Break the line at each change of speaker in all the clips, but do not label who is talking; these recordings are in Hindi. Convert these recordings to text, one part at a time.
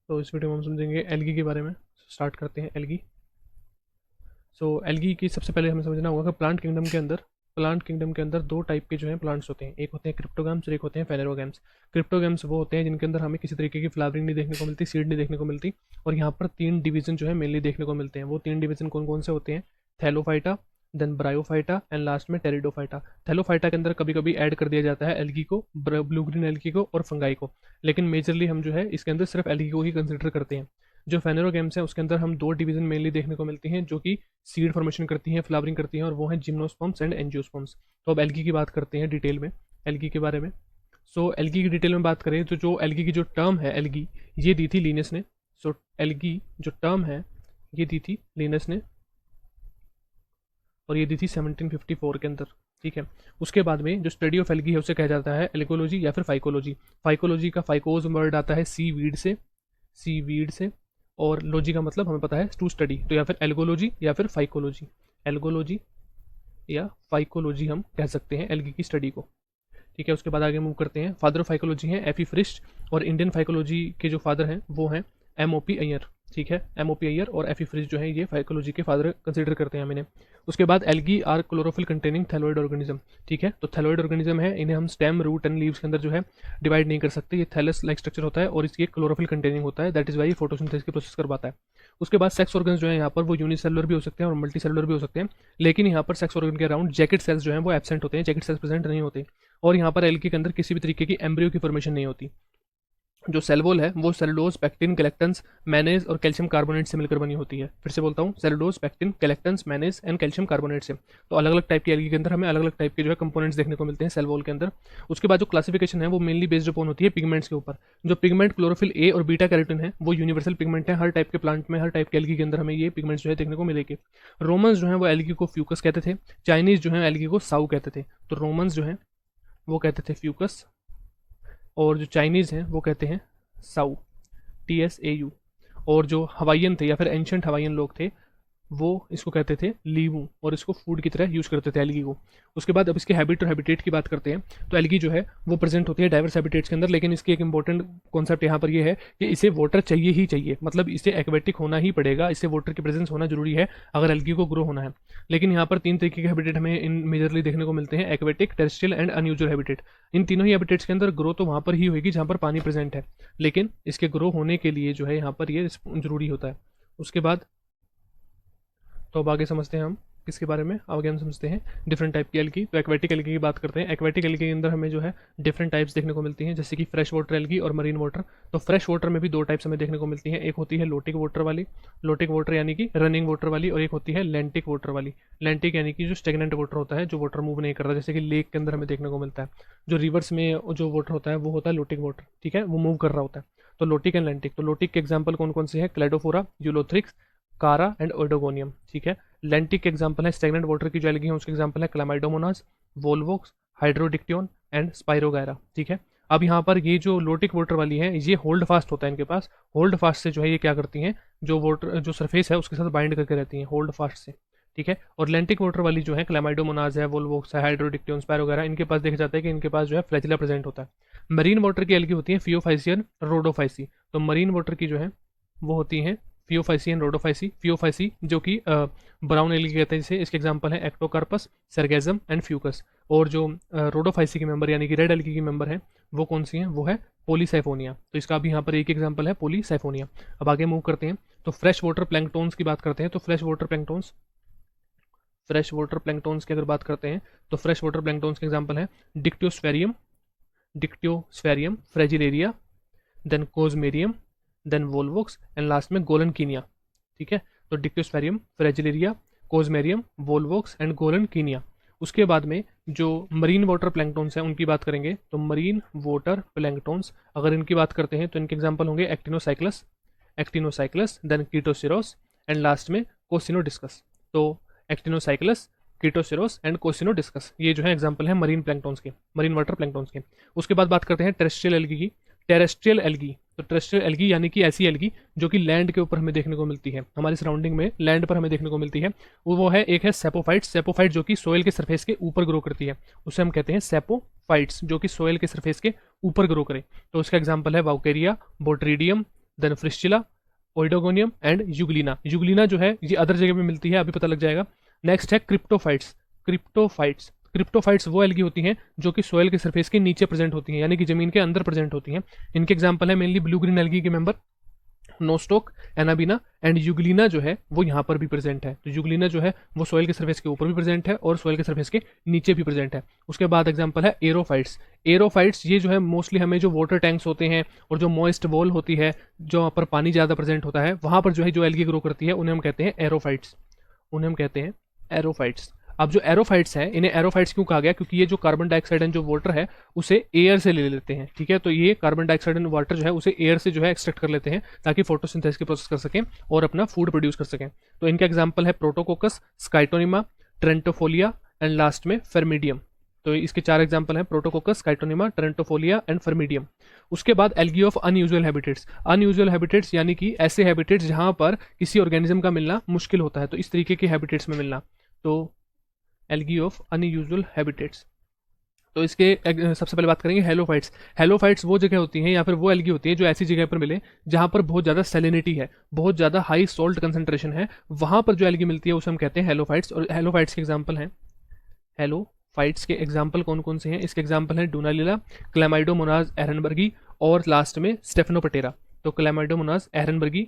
तो इस वीडियो में हम समझेंगे एल्गी के बारे में। स्टार्ट करते हैं एल्गी। एल्गी की सबसे पहले हमें समझना होगा कि प्लांट किंगडम के अंदर दो टाइप के जो है प्लांट्स होते हैं। एक होते हैं क्रिप्टोगैम्स और एक होते हैं फेनेरोगैम्स। क्रिप्टोगैम्स वो होते हैं जिनके अंदर हमें किसी तरीके की फ्लावरिंग नहीं देखने को मिलती, सीड नहीं देखने को मिलती। और यहाँ पर तीन डिवीजन जो है मेनली देखने को मिलते हैं। वो तीन डिवीजन कौन कौन से होते हैं? Thallophyta, then Bryophyta and last में टेरिडोफाइटा। थैलोफाइटा के अंदर कभी कभी ऐड कर दिया जाता है एल्गी को, ब्लू ग्रीन एल्गी को और फंगाई को, लेकिन मेजरली हम जो है इसके अंदर सिर्फ एल्गी को ही कंसिडर करते हैं। जो फेनेरोगैम्स है उसके अंदर हम दो डिवीजन मेनली देखने को मिलती हैं जो कि सीड फॉर्मेशन करती हैं, फ्लावरिंग करती हैं, और वो हैं जिम्नोस्पर्म्स एंड एंजियोस्पर्म्स। तो अब एल्गी की बात करते हैं डिटेल में, एल्गी के बारे में। एल्गी की डिटेल में बात करें तो जो एल्गी की जो टर्म है एल्गी, ये दी थी लिनस ने। एल्गी जो टर्म है ये दी थी लिनस ने, और ये दी थी 1754 के अंदर। ठीक है। उसके बाद में जो स्टडी ऑफ एल्गी है उसे कहा जाता है एल्गोलॉजी या फिर फाइकोलॉजी। फाइकोलॉजी का फाइकोज वर्ड आता है सी वीड से, सी वीड से। और लॉजी का मतलब हमें पता है टू स्टडी, तो या फिर एल्गोलॉजी या फिर फाइकोलॉजी, एल्गोलॉजी या फाइकोलॉजी हम कह सकते हैं एल्गी की स्टडी को। ठीक है। उसके बाद आगे मूव करते हैं। फादर ऑफ फाइकोलॉजी हैं एफी फ्रिस्ट, और इंडियन फाइकोलॉजी के जो फादर हैं वो हैं एमओपी अय्यर। ठीक है। एमओपी अय्यर और एफी फ्रिस्ट जो है ये फाइकोलॉजी के फादर कंसिडर करते हैं हम इन्हें। उसके बाद algae are chlorophyll containing thalloid organism. ठीक है। तो थैलोइड ऑर्गेनिज्म है, इन्हें हम स्टेम, रूट एंड लीव्स के अंदर जो है डिवाइड नहीं कर सकते। ये थैलस लाइक स्ट्रक्चर होता है और इसकी क्लोरोफिल कंटेनिंग होता है, दैट इज वाई फोटोसिंथेसिस की प्रोसेस कर पाता है। उसके बाद सेक्स ऑर्गन्स जो है यहाँ पर वो यूनिसेलुलर भी हो सकते हैं और मल्टी सेलुलर भी हो सकते हैं, लेकिन यहाँ पर सेक्स ऑर्गन के अराउंड जैकेट सेल्स जो है वो एब्सेंट होते हैं, जैकेट सेल्स प्रेजेंट नहीं होते। और यहाँ पर एल्गी के अंदर किसी भी तरीके की एम्ब्रियो की फॉर्मेशन नहीं होती। जो सेल वॉल है वो सेलुलोज, पेक्टिन, कैलेक्टन्स, मैनेज और कैल्शियम कार्बोनेट से मिलकर बनी होती है। फिर से बोलता हूँ, cellulose, pectin, galactans, mannans and calcium carbonate से। तो अलग अलग टाइप की एल्गी के अंदर हमें अलग अलग टाइप के जो है कंपोनेंट्स देखने को मिलते हैं सेल वॉल के अंदर। उसके बाद जो क्लासिफिकेशन है वो मेनली बेस्ड अपॉन होती है पिगमेंट्स के ऊपर। जो पिगमेंट क्लोरोफिल ए और बीटा कैरोटीन है वो यूनिवर्सल पिगमेंट है, हर टाइप के प्लांट में, हर टाइप के एल्गी के अंदर हमें ये पिगमेंट्स जो है देखने को मिलेंगे। रोमन्स जो है वो एल्गी को फ्यूकस कहते थे, चाइनीज जो है एल्गी को साउ कहते थे। तो रोमन्स जो है वो कहते थे फ्यूकस, और जो चाइनीज़ हैं वो कहते हैं साउ, TSAU। और जो हवाइयन थे या फिर एंशंट हवाइयन लोग थे वो इसको कहते थे लीवू, और इसको फूड की तरह यूज़ करते थे एल्गी को। उसके बाद अब इसके हैबिट और हैबिटेट की बात करते हैं। तो एल्गी जो है वो प्रेजेंट होती है डाइवर्स हैबिटेट्स के अंदर, लेकिन इसकी एक इंपॉर्टेंट कॉन्सेप्ट यहाँ पर ये है कि इसे वाटर चाहिए ही चाहिए, मतलब इसे एक्वेटिक होना ही पड़ेगा, इसे वाटर की प्रेजेंस होना जरूरी है अगर एल्गी को ग्रो होना है। लेकिन यहाँ पर तीन तरीके के हैबिटेट हमें इन मेजरली देखने को मिलते हैं, aquatic, terrestrial and unusual habitat. इन तीनों ही हैबिटेट्स के अंदर ग्रो तो वहाँ पर ही होगी जहाँ पर पानी प्रेजेंट है, लेकिन इसके ग्रो होने के लिए जो है यहाँ पर ये जरूरी होता है। उसके बाद तो अब आगे समझते हैं हम किसके बारे में, आगे हम समझते हैं डिफरेंट टाइप की एल्गी। तो एक्वेटिक एल्गी की बात करते हैं। एक्वेटिक एल्गी के अंदर हमें जो है डिफरेंट टाइप्स देखने को मिलती हैं, जैसे कि फ्रेश वाटर एल्गी और मरीन वाटर। तो फ्रेश वाटर में भी दो टाइप्स हमें देखने को मिलती हैं, एक होती है लोटिक वाटर वाली, लोटिक वाटर यानी कि रनिंग वाटर वाली, और एक होती है लेंटिक वाटर वाली। लेंटिक यानी कि जो स्टेगनेंट वाटर होता है, जो वाटर मूव नहीं करता, जैसे कि लेक के अंदर हमें देखने को मिलता है। जो रिवर्स में जो वाटर होता है वो होता है लोटिक वाटर, ठीक है, वो मूव कर रहा होता है। तो लोटिक एंड लेंटिक, तो लोटिक के एग्जाम्पल कौन कौन से हैं? क्लेडोफोरा, यूलोथ्रिक्स, कारा एंड ओडोगोनियम। ठीक है। लेंटिक के एग्जाम्पल है स्टेगनेंट वाटर की जो एल्गी है उसके एग्जाम्पल है क्लामाइडोमोनास, वोल्वोक्स, हाइड्रोडिक्टियोन एंड स्पाइरोगायरा। ठीक है। अब यहाँ पर ये जो लोटिक वाटर वाली है ये होल्ड फास्ट होता है इनके पास, होल्ड फास्ट से जो है ये क्या करती हैं, जो वाटर जो सरफेस है उसके साथ बाइंड करके रहती हैं होल्ड फास्ट से। ठीक है। और लेंटिक वाटर वाली जो है क्लामाइडोमोनास है, वोल्वोक्स है, हाइड्रोडिक्टियोन, स्पाइरोगायरा, इनके पास देखा जाता है कि इनके पास जो है फ्लैजिला प्रेजेंट होता है। मरीन वाटर की एल्गी होती है फियोफाइसियन, रोडोफाइसी। तो मरीन वाटर की जो है वो होती हैं फियोफाइसी एंड रोडोफाइसी। फियोफाइसी जो कि ब्राउन एल्गी कहते हैं जिसे, इसके एग्जांपल है एक्टोकार्पस, सर्गेजम एंड फ्यूकस। और जो रोडोफाइसी के मेंबर यानी कि रेड एल्गी की मेंबर है वो कौन सी है? वो है पॉलीसाइफोनिया। तो इसका भी यहाँ पर एक एग्जांपल है पॉलीसाइफोनिया। अब आगे मूव करते हैं तो फ्रेश वाटर प्लैंकटोन्स की बात करते हैं। तो फ्रेश वाटर प्लैंकटोन्स की अगर बात करते हैं तो फ्रेश वाटर प्लैंकटोन्स के एग्जांपल है Dictyosphaerium, Fragilaria, then Cosmarium, then Volvox and last में गोलनकीनिया। ठीक है। तो डिक्टियोस्फेरियम, फ्रेजिलेरिया, कोजमेरियम, वोल्वोक्स एंड गोलनकीनिया। उसके बाद में जो मरीन वाटर प्लैंकटोन्स हैं उनकी बात करेंगे। तो मरीन वाटर प्लैंकटोन्स अगर इनकी बात करते हैं तो इनके एग्जांपल होंगे एक्टिनोसाइक्लस, देन कीटोसिरोस एंड लास्ट में कोसिनोडिस्कस। तो एक्टिनोसाइक्लस, कीटोसिरोस एंड कोसिनोडिस्कस, ये जो है एग्जांपल है मरीन प्लैंकटोन्स के, मरीन वाटर प्लैंकटोन्स के। उसके बाद बात करते हैं टेरेस्ट्रियल एल्गी की। टेरेस्ट्रियल एल्गी, तो टेरेस्ट्रियल एल्गी यानी कि ऐसी एल्गी जो कि लैंड के ऊपर हमें देखने को मिलती है, हमारी सराउंडिंग में लैंड पर हमें देखने को मिलती है। वो है, एक है सेपोफाइट्स, सेपोफाइट जो कि सोयल के सरफेस के ऊपर ग्रो करती है, उसे हम कहते हैं सेपोफाइट्स, जो कि सोयल के सरफेस के ऊपर ग्रो करे। तो उसका एग्जांपल है वाउकेरिया, बोट्रीडियम, देन फ्रिस्चिला, ओइडोगोनियम एंड यूग्लिना। यूग्लिना जो है ये अदर जगह पे मिलती है, अभी पता लग जाएगा। नेक्स्ट है क्रिप्टोफाइट्स। क्रिप्टोफाइट्स क्रिप्टोफाइट्स वो एल्गी होती हैं जो कि सोयल के सरफेस के नीचे प्रेजेंट होती हैं, यानी कि जमीन के अंदर प्रेजेंट होती हैं। इनके एग्जांपल है मेनली ब्लू ग्रीन एल्गी के member Nostoc, Anabaena and Euglena जो है वो यहाँ पर भी प्रेजेंट है। तो यूग्लिना जो है वो सोयल के सरफेस के ऊपर भी प्रेजेंट है और सोयल के सरफेस के नीचे भी प्रेजेंट है। उसके बाद एग्जांपल है एरोफाइट्स। एरोफाइट्स ये जो है मोस्टली हमें जो वाटर टैंक्स होते हैं और जो मॉइस्ट वॉल होती है, जो वहाँ पर पानी ज़्यादा प्रेजेंट होता है, वहाँ पर जो है जो एल्गी ग्रो करती है उन्हें हम कहते हैं एरोफाइट्स। उन्हें हम कहते हैं एरोफाइट्स। अब जो एरोफाइट्स हैं, इन्हें एरोफाइट्स क्यों कहा गया? क्योंकि ये जो कार्बन डाइऑक्साइड एंड जो वाटर है उसे एयर से ले लेते हैं, ठीक है। तो ये कार्बन डाइऑक्साइड एंड वाटर जो है उसे एयर से जो है एक्सट्रैक्ट कर लेते हैं ताकि फोटोसिंथेसिस की प्रोसेस कर सकें और अपना फूड प्रोड्यूस कर सकें। तो इनका एग्जाम्पल है प्रोटोकोकस, स्काइटोनिमा, ट्रेंटोफोलिया एंड लास्ट में फर्मिडियम। तो इसके 4 एग्जाम्पल हैं, प्रोटोकोकस, स्काइटोनिमा, ट्रेंटोफोलिया एंड फर्मिडियम। उसके बाद algae of unusual habitats. Unusual habitats यानी कि ऐसे हैबिटेट्स जहां पर किसी ऑर्गेनिज्म का मिलना मुश्किल होता है, तो इस तरीके के हैबिटेट्स में मिलना, तो एल्गी ऑफ अनयूजुअल हैबिटेट्स। तो इसके सबसे पहले बात करेंगे हेलोफाइट्स। हेलोफाइट्स वो जगह होती हैं या फिर वो एल्गी होती है जो ऐसी जगह पर मिले जहां पर बहुत ज़्यादा सैलिनिटी है, बहुत ज़्यादा हाई सॉल्ट कंसंट्रेशन है, वहां पर जो एल्गी मिलती है उसे हम कहते हैं हेलोफाइट्स। और हेलोफाइट्स के एग्जाम्पल हैं, हेलोफाइट्स के एग्जाम्पल कौन कौन से हैं? इसके एग्जाम्पल हैं डूनालिला, क्लैमाइडोमोनाज एरनबर्गी और लास्ट में स्टेफनोपटेरा। तो क्लैमाइडोमोनाज एरनबर्गी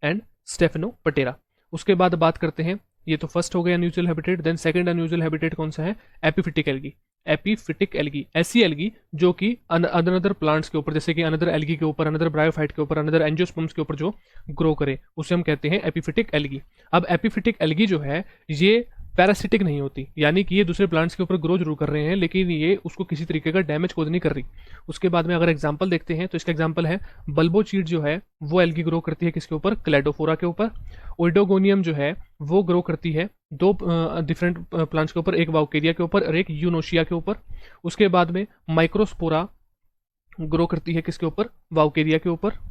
एंड स्टेफनोपटेरा। उसके बाद बात करते हैं, ये तो फर्स्ट हो गया unusual habitat. Then second unusual habitat कौन सा है? Epiphytic algae. एपिफिटिक एल्गी ऐसी एल्गी जो कि अनदर प्लांट्स के ऊपर, जैसे कि अनदर एल्गी के ऊपर, अनदर ब्रायोफाइट के ऊपर, अनदर एंजियोस्पर्म्स के ऊपर जो ग्रो करे उसे हम कहते हैं एपिफिटिक एल्गी। अब एपिफिटिक एल्गी जो है ये पैरासिटिक नहीं होती, यानी कि ये दूसरे प्लांट्स के ऊपर ग्रो जरूर कर रहे हैं लेकिन ये उसको किसी तरीके का डैमेज कोज नहीं कर रही। उसके बाद में अगर एग्जांपल देखते हैं तो इसका एग्जांपल है बल्बोचीड जो है वो एल्गी ग्रो करती है किसके ऊपर? क्लेडोफोरा के ऊपर। ओइडोगोनियम जो है वो ग्रो करती है 2 डिफरेंट प्लांट्स के ऊपर, एक वाउकेरिया के ऊपर और एक यूनोशिया के ऊपर। उसके बाद में माइक्रोस्पोरा ग्रो करती है किसके ऊपर? वाउकेरिया के ऊपर।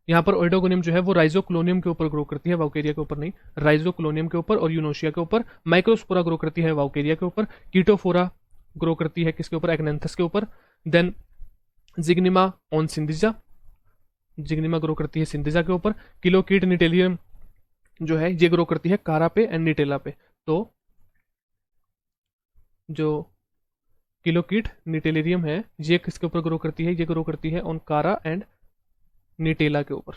यहाँ पर ओइडोगोनियम जो है वो राइजोक्लोनियम के ऊपर ग्रो करती है, वाउकेरिया के ऊपर नहीं, राइजोक्लोनियम के ऊपर और यूनोशिया के ऊपर। माइक्रोस्पोरा ग्रो करती है वाउकेरिया के ऊपर। कीटोफोरा ग्रो करती है किसके ऊपर? एक्नेंथस के ऊपर। देन जिग्निमा ऑन सिंधिजा, जिग्निमा ग्रो करती है सिंधिजा के ऊपर। किलोकीट निटेलियम जो है ये ग्रो करती है कारा पे एंड निटेला पे। तो जो किलोकीट निटेलेरियम है ये किसके ऊपर ग्रो करती है? ये ग्रो करती है ऑन कारा एंड निटेला के ऊपर,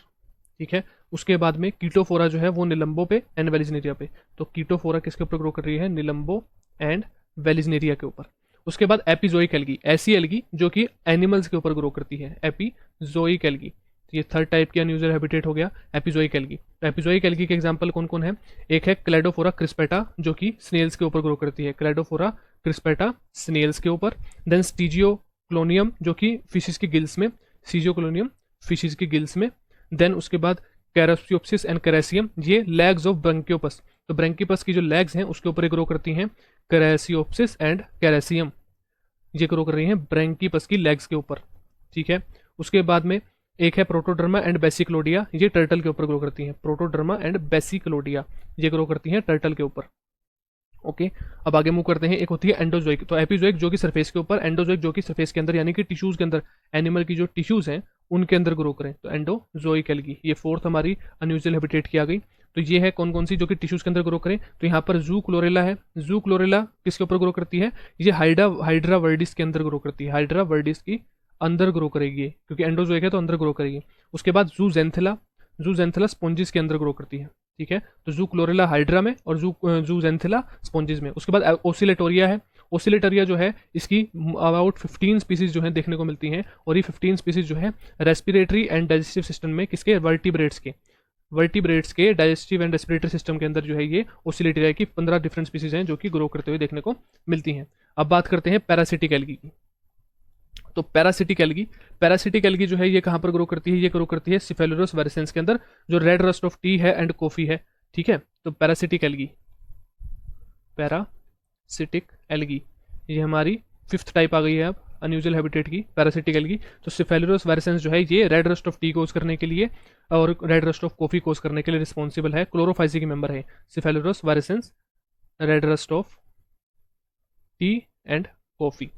ठीक है। उसके बाद में कीटोफोरा जो है वो निलंबो पे एंड वेलिजनेरिया पे। तो कीटोफोरा किसके ऊपर ग्रो कर रही है? निलंबो एंड वेलिजनेरिया के ऊपर। उसके बाद एपिजोइक एल्गी, ऐसी एल्गी जो कि एनिमल्स के ऊपर ग्रो करती है, एपिजोइक एल्गी। ये थर्ड टाइप की अनयूजुअल हैबिटेट हो गया एपिजोइक एल्गी। तो एपिजोइक एल्गी के एग्जांपल कौन कौन है? एक है क्लेडोफोरा क्रिस्पेटा जो कि स्नेल्स के ऊपर ग्रो करती है, क्लेडोफोरा क्रिस्पेटा स्नेल्स के ऊपर। देन स्टीजियोक्लोनियम जो कि फिशेस की गिल्स में, सीजियोक्लोनियम फिशेस की गिल्स में। देन उसके बाद कैरासियोप्सिस एंड कैरेसियम, ये लेग्स ऑफ ब्रंकियोपस, तो ब्रंकिपस की जो लेग्स हैं उसके ऊपर ग्रो करती हैं कैरासियोप्सिस एंड कैरेसियम, ये ग्रो कर रही हैं ब्रंकिपस की लेग्स के ऊपर, ठीक है। उसके बाद में एक है प्रोटोडर्मा एंड बेसिक्लोडिया, ये टर्टल के ऊपर ग्रो करती हैं, प्रोटोडर्मा एंड बेसिक्लोडिया ये ग्रो करती हैं टर्टल के ऊपर। ओके, अब आगे मूव करते हैं। एक होती है एंडोजोइक, तो एपिजोइक जो कि सरफेस के ऊपर, एंडोजोइक जो कि सरफेस के अंदर यानी कि टिश्यूज के अंदर, एनिमल की जो टिश्यूज हैं उनके अंदर ग्रो करें, तो एंडोजोइक एल्गी। ये फोर्थ हमारी अनयूजुअल हैबिटेट की आ गई। तो ये है कौन कौन सी जो कि टिश्यूज के अंदर ग्रो करें? तो यहाँ पर जू क्लोरेला है, जू क्लोरेला किसके ऊपर ग्रो करती है? ये हाइड्रा वर्डिस के अंदर ग्रो करती है, हाइड्रा वर्डिस की अंदर ग्रो करेगी क्योंकि एंडोजोइक है तो अंदर ग्रो करेगी। उसके बाद जू जेंथेला स्पॉन्जिस के अंदर ग्रो करती है, ठीक है। तो जू क्लोरेला हाइड्रा में और जू जेंथेला स्पॉन्जिस में। उसके बाद ओसिलेटोरिया है, ओसिलेटोरिया जो है इसकी अबाउट 15 स्पीसीज जो है देखने को मिलती हैं और ये 15 स्पीसीज जो है रेस्पिरेटरी एंड डाइजेस्टिव सिस्टम में किसके? वर्टिब्रेट्स के डाइजेस्टिव एंड रेस्पिरेटरी सिस्टम के अंदर जो है ये ओसिलेटोरिया की 15 डिफरेंट स्पीसीज हैं जो कि ग्रो करते हुए देखने को मिलती हैं। अब बात करते हैं पैरासिटिक एल्गी की। तो पैरासिटिक एल्गी जो है ये कहाँ पर ग्रो करती है? ये ग्रो करती है सिफेलोरस वेरेसेंस के अंदर, जो रेड रस्ट ऑफ टी है एंड कॉफी है, ठीक है। तो पैरासिटिक एल्गी ये हमारी 5th टाइप आ गई है अब अनयूजुअल हैबिटेट की, पैरासिटिक एल्गी। तो सिफेलोरस वेरेसेंस जो है ये red rust of tea cause करने के लिए और red rust of coffee cause करने के लिए रिस्पॉन्सिबल है, क्लोरोफाइसी की मेंबर है Cephaleuros virescens, red rust of tea and coffee.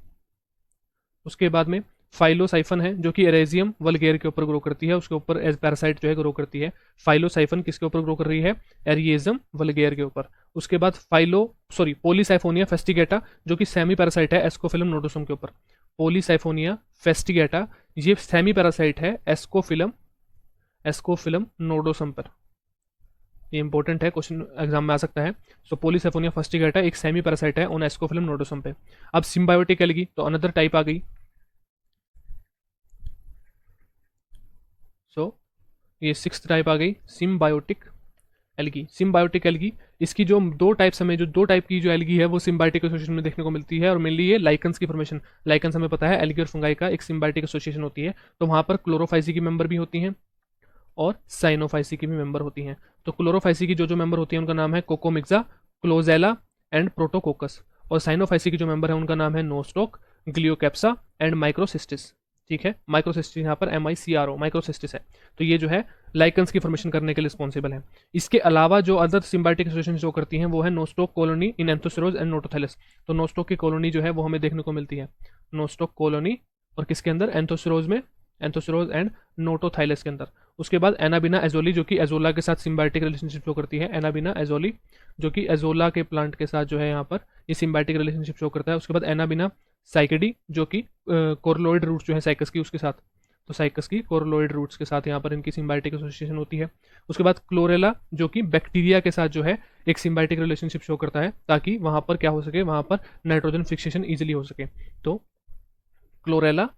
उसके बाद में फाइलोसाइफन है जो कि एरेजियम वल्गेर के ऊपर ग्रो करती है, उसके ऊपर एज पैरासाइट जो है ग्रो करती है। फाइलोसाइफन किसके ऊपर ग्रो कर रही है? एरिएजम वल्गेर के ऊपर। उसके बाद पॉलीसाइफोनिया फेस्टिगेटा जो कि सेमी पैरासाइट है एस्कोफिलम नोडोसम के ऊपर। पॉलीसाइफोनिया फेस्टिगेटा ये सेमी पैरासाइट है एस्कोफिलम नोडोसम पर। ये इंपॉर्टेंट है, क्वेश्चन एग्जाम में आ सकता है। सो पॉलीसेफोनिया फस्टिगेटा एक सेमी पैरासाइट है ऑन एस्कोफिलम नोडोसम पे। अब सिम्बायोटिक एल्गी तो अनदर टाइप आ गई। सो ये सिक्स्थ टाइप आ गई सिम्बायोटिक एल्गी। सिम्बायोटिक एल्गी इसकी जो दो टाइप्स हमें जो दो टाइप की जो एल्गी है वो सिम्बायोटिक एसोसिएशन में देखने को मिलती है, और मेनली ये लाइकन्स की फॉर्मेशन। लाइकन्स हमें पता है एल्गी और फंगाई का एक सिम्बायोटिक एसोसिएशन होती है, तो वहाँ पर क्लोरोफाइसी की मेंबर भी होती हैं और साइनोफाइसी की भी मेंबर होती हैं। तो क्लोरोफाइसी की जो मेंबर होती है उनका नाम है कोकोमिक्सा, क्लोजेला एंड प्रोटोकोकस, और साइनोफाइसी की जो मेंबर है उनका नाम है नोस्टोक, ग्लियोकैप्सा एंड माइक्रोसिस्टिस। ठीक है, माइक्रोसिस्टिस यहाँ पर MICRO माइक्रोसिस्टिस है। तो ये जो है लाइकन्स की फॉर्मेशन करने के लिए रिस्पॉन्सिबल है। इसके अलावा जो अदर सिम्बायोटिक एसोसिएशन जो करती हैं वो है Nostoc colony in anthoceros and नोटोथैलस। तो नोस्टोक की कॉलोनी जो है वो हमें देखने को मिलती है नोस्टोक कॉलोनी, और किसके अंदर? एंथोसिरोज में, एंथोसिरोज एंड नोटोथाइलस के अंदर। उसके बाद एनाबिना एजोली जो कि एजोला के साथ सिम्बायोटिक रिलेशनशिप शो करती है। एनाबिना एजोली जो कि एजोला के प्लांट के साथ जो है यहाँ पर ये सिम्बायोटिक रिलेशनशिप शो करता है। उसके बाद एनाबिना साइकेडी जो कि कोरलोइड रूट्स जो है साइकस की उसके साथ, तो साइकस की कोरलोइड रूट्स के साथ यहाँ पर इनकी सिम्बायोटिक एसोसिएशन होती है। उसके बाद क्लोरेला जो कि बैक्टीरिया के साथ जो है एक सिम्बायोटिक रिलेशनशिप शो करता है, ताकि वहाँ पर क्या हो सके, वहाँ पर नाइट्रोजन फिक्सेशन ईजिली हो सके। तो क्लोरेला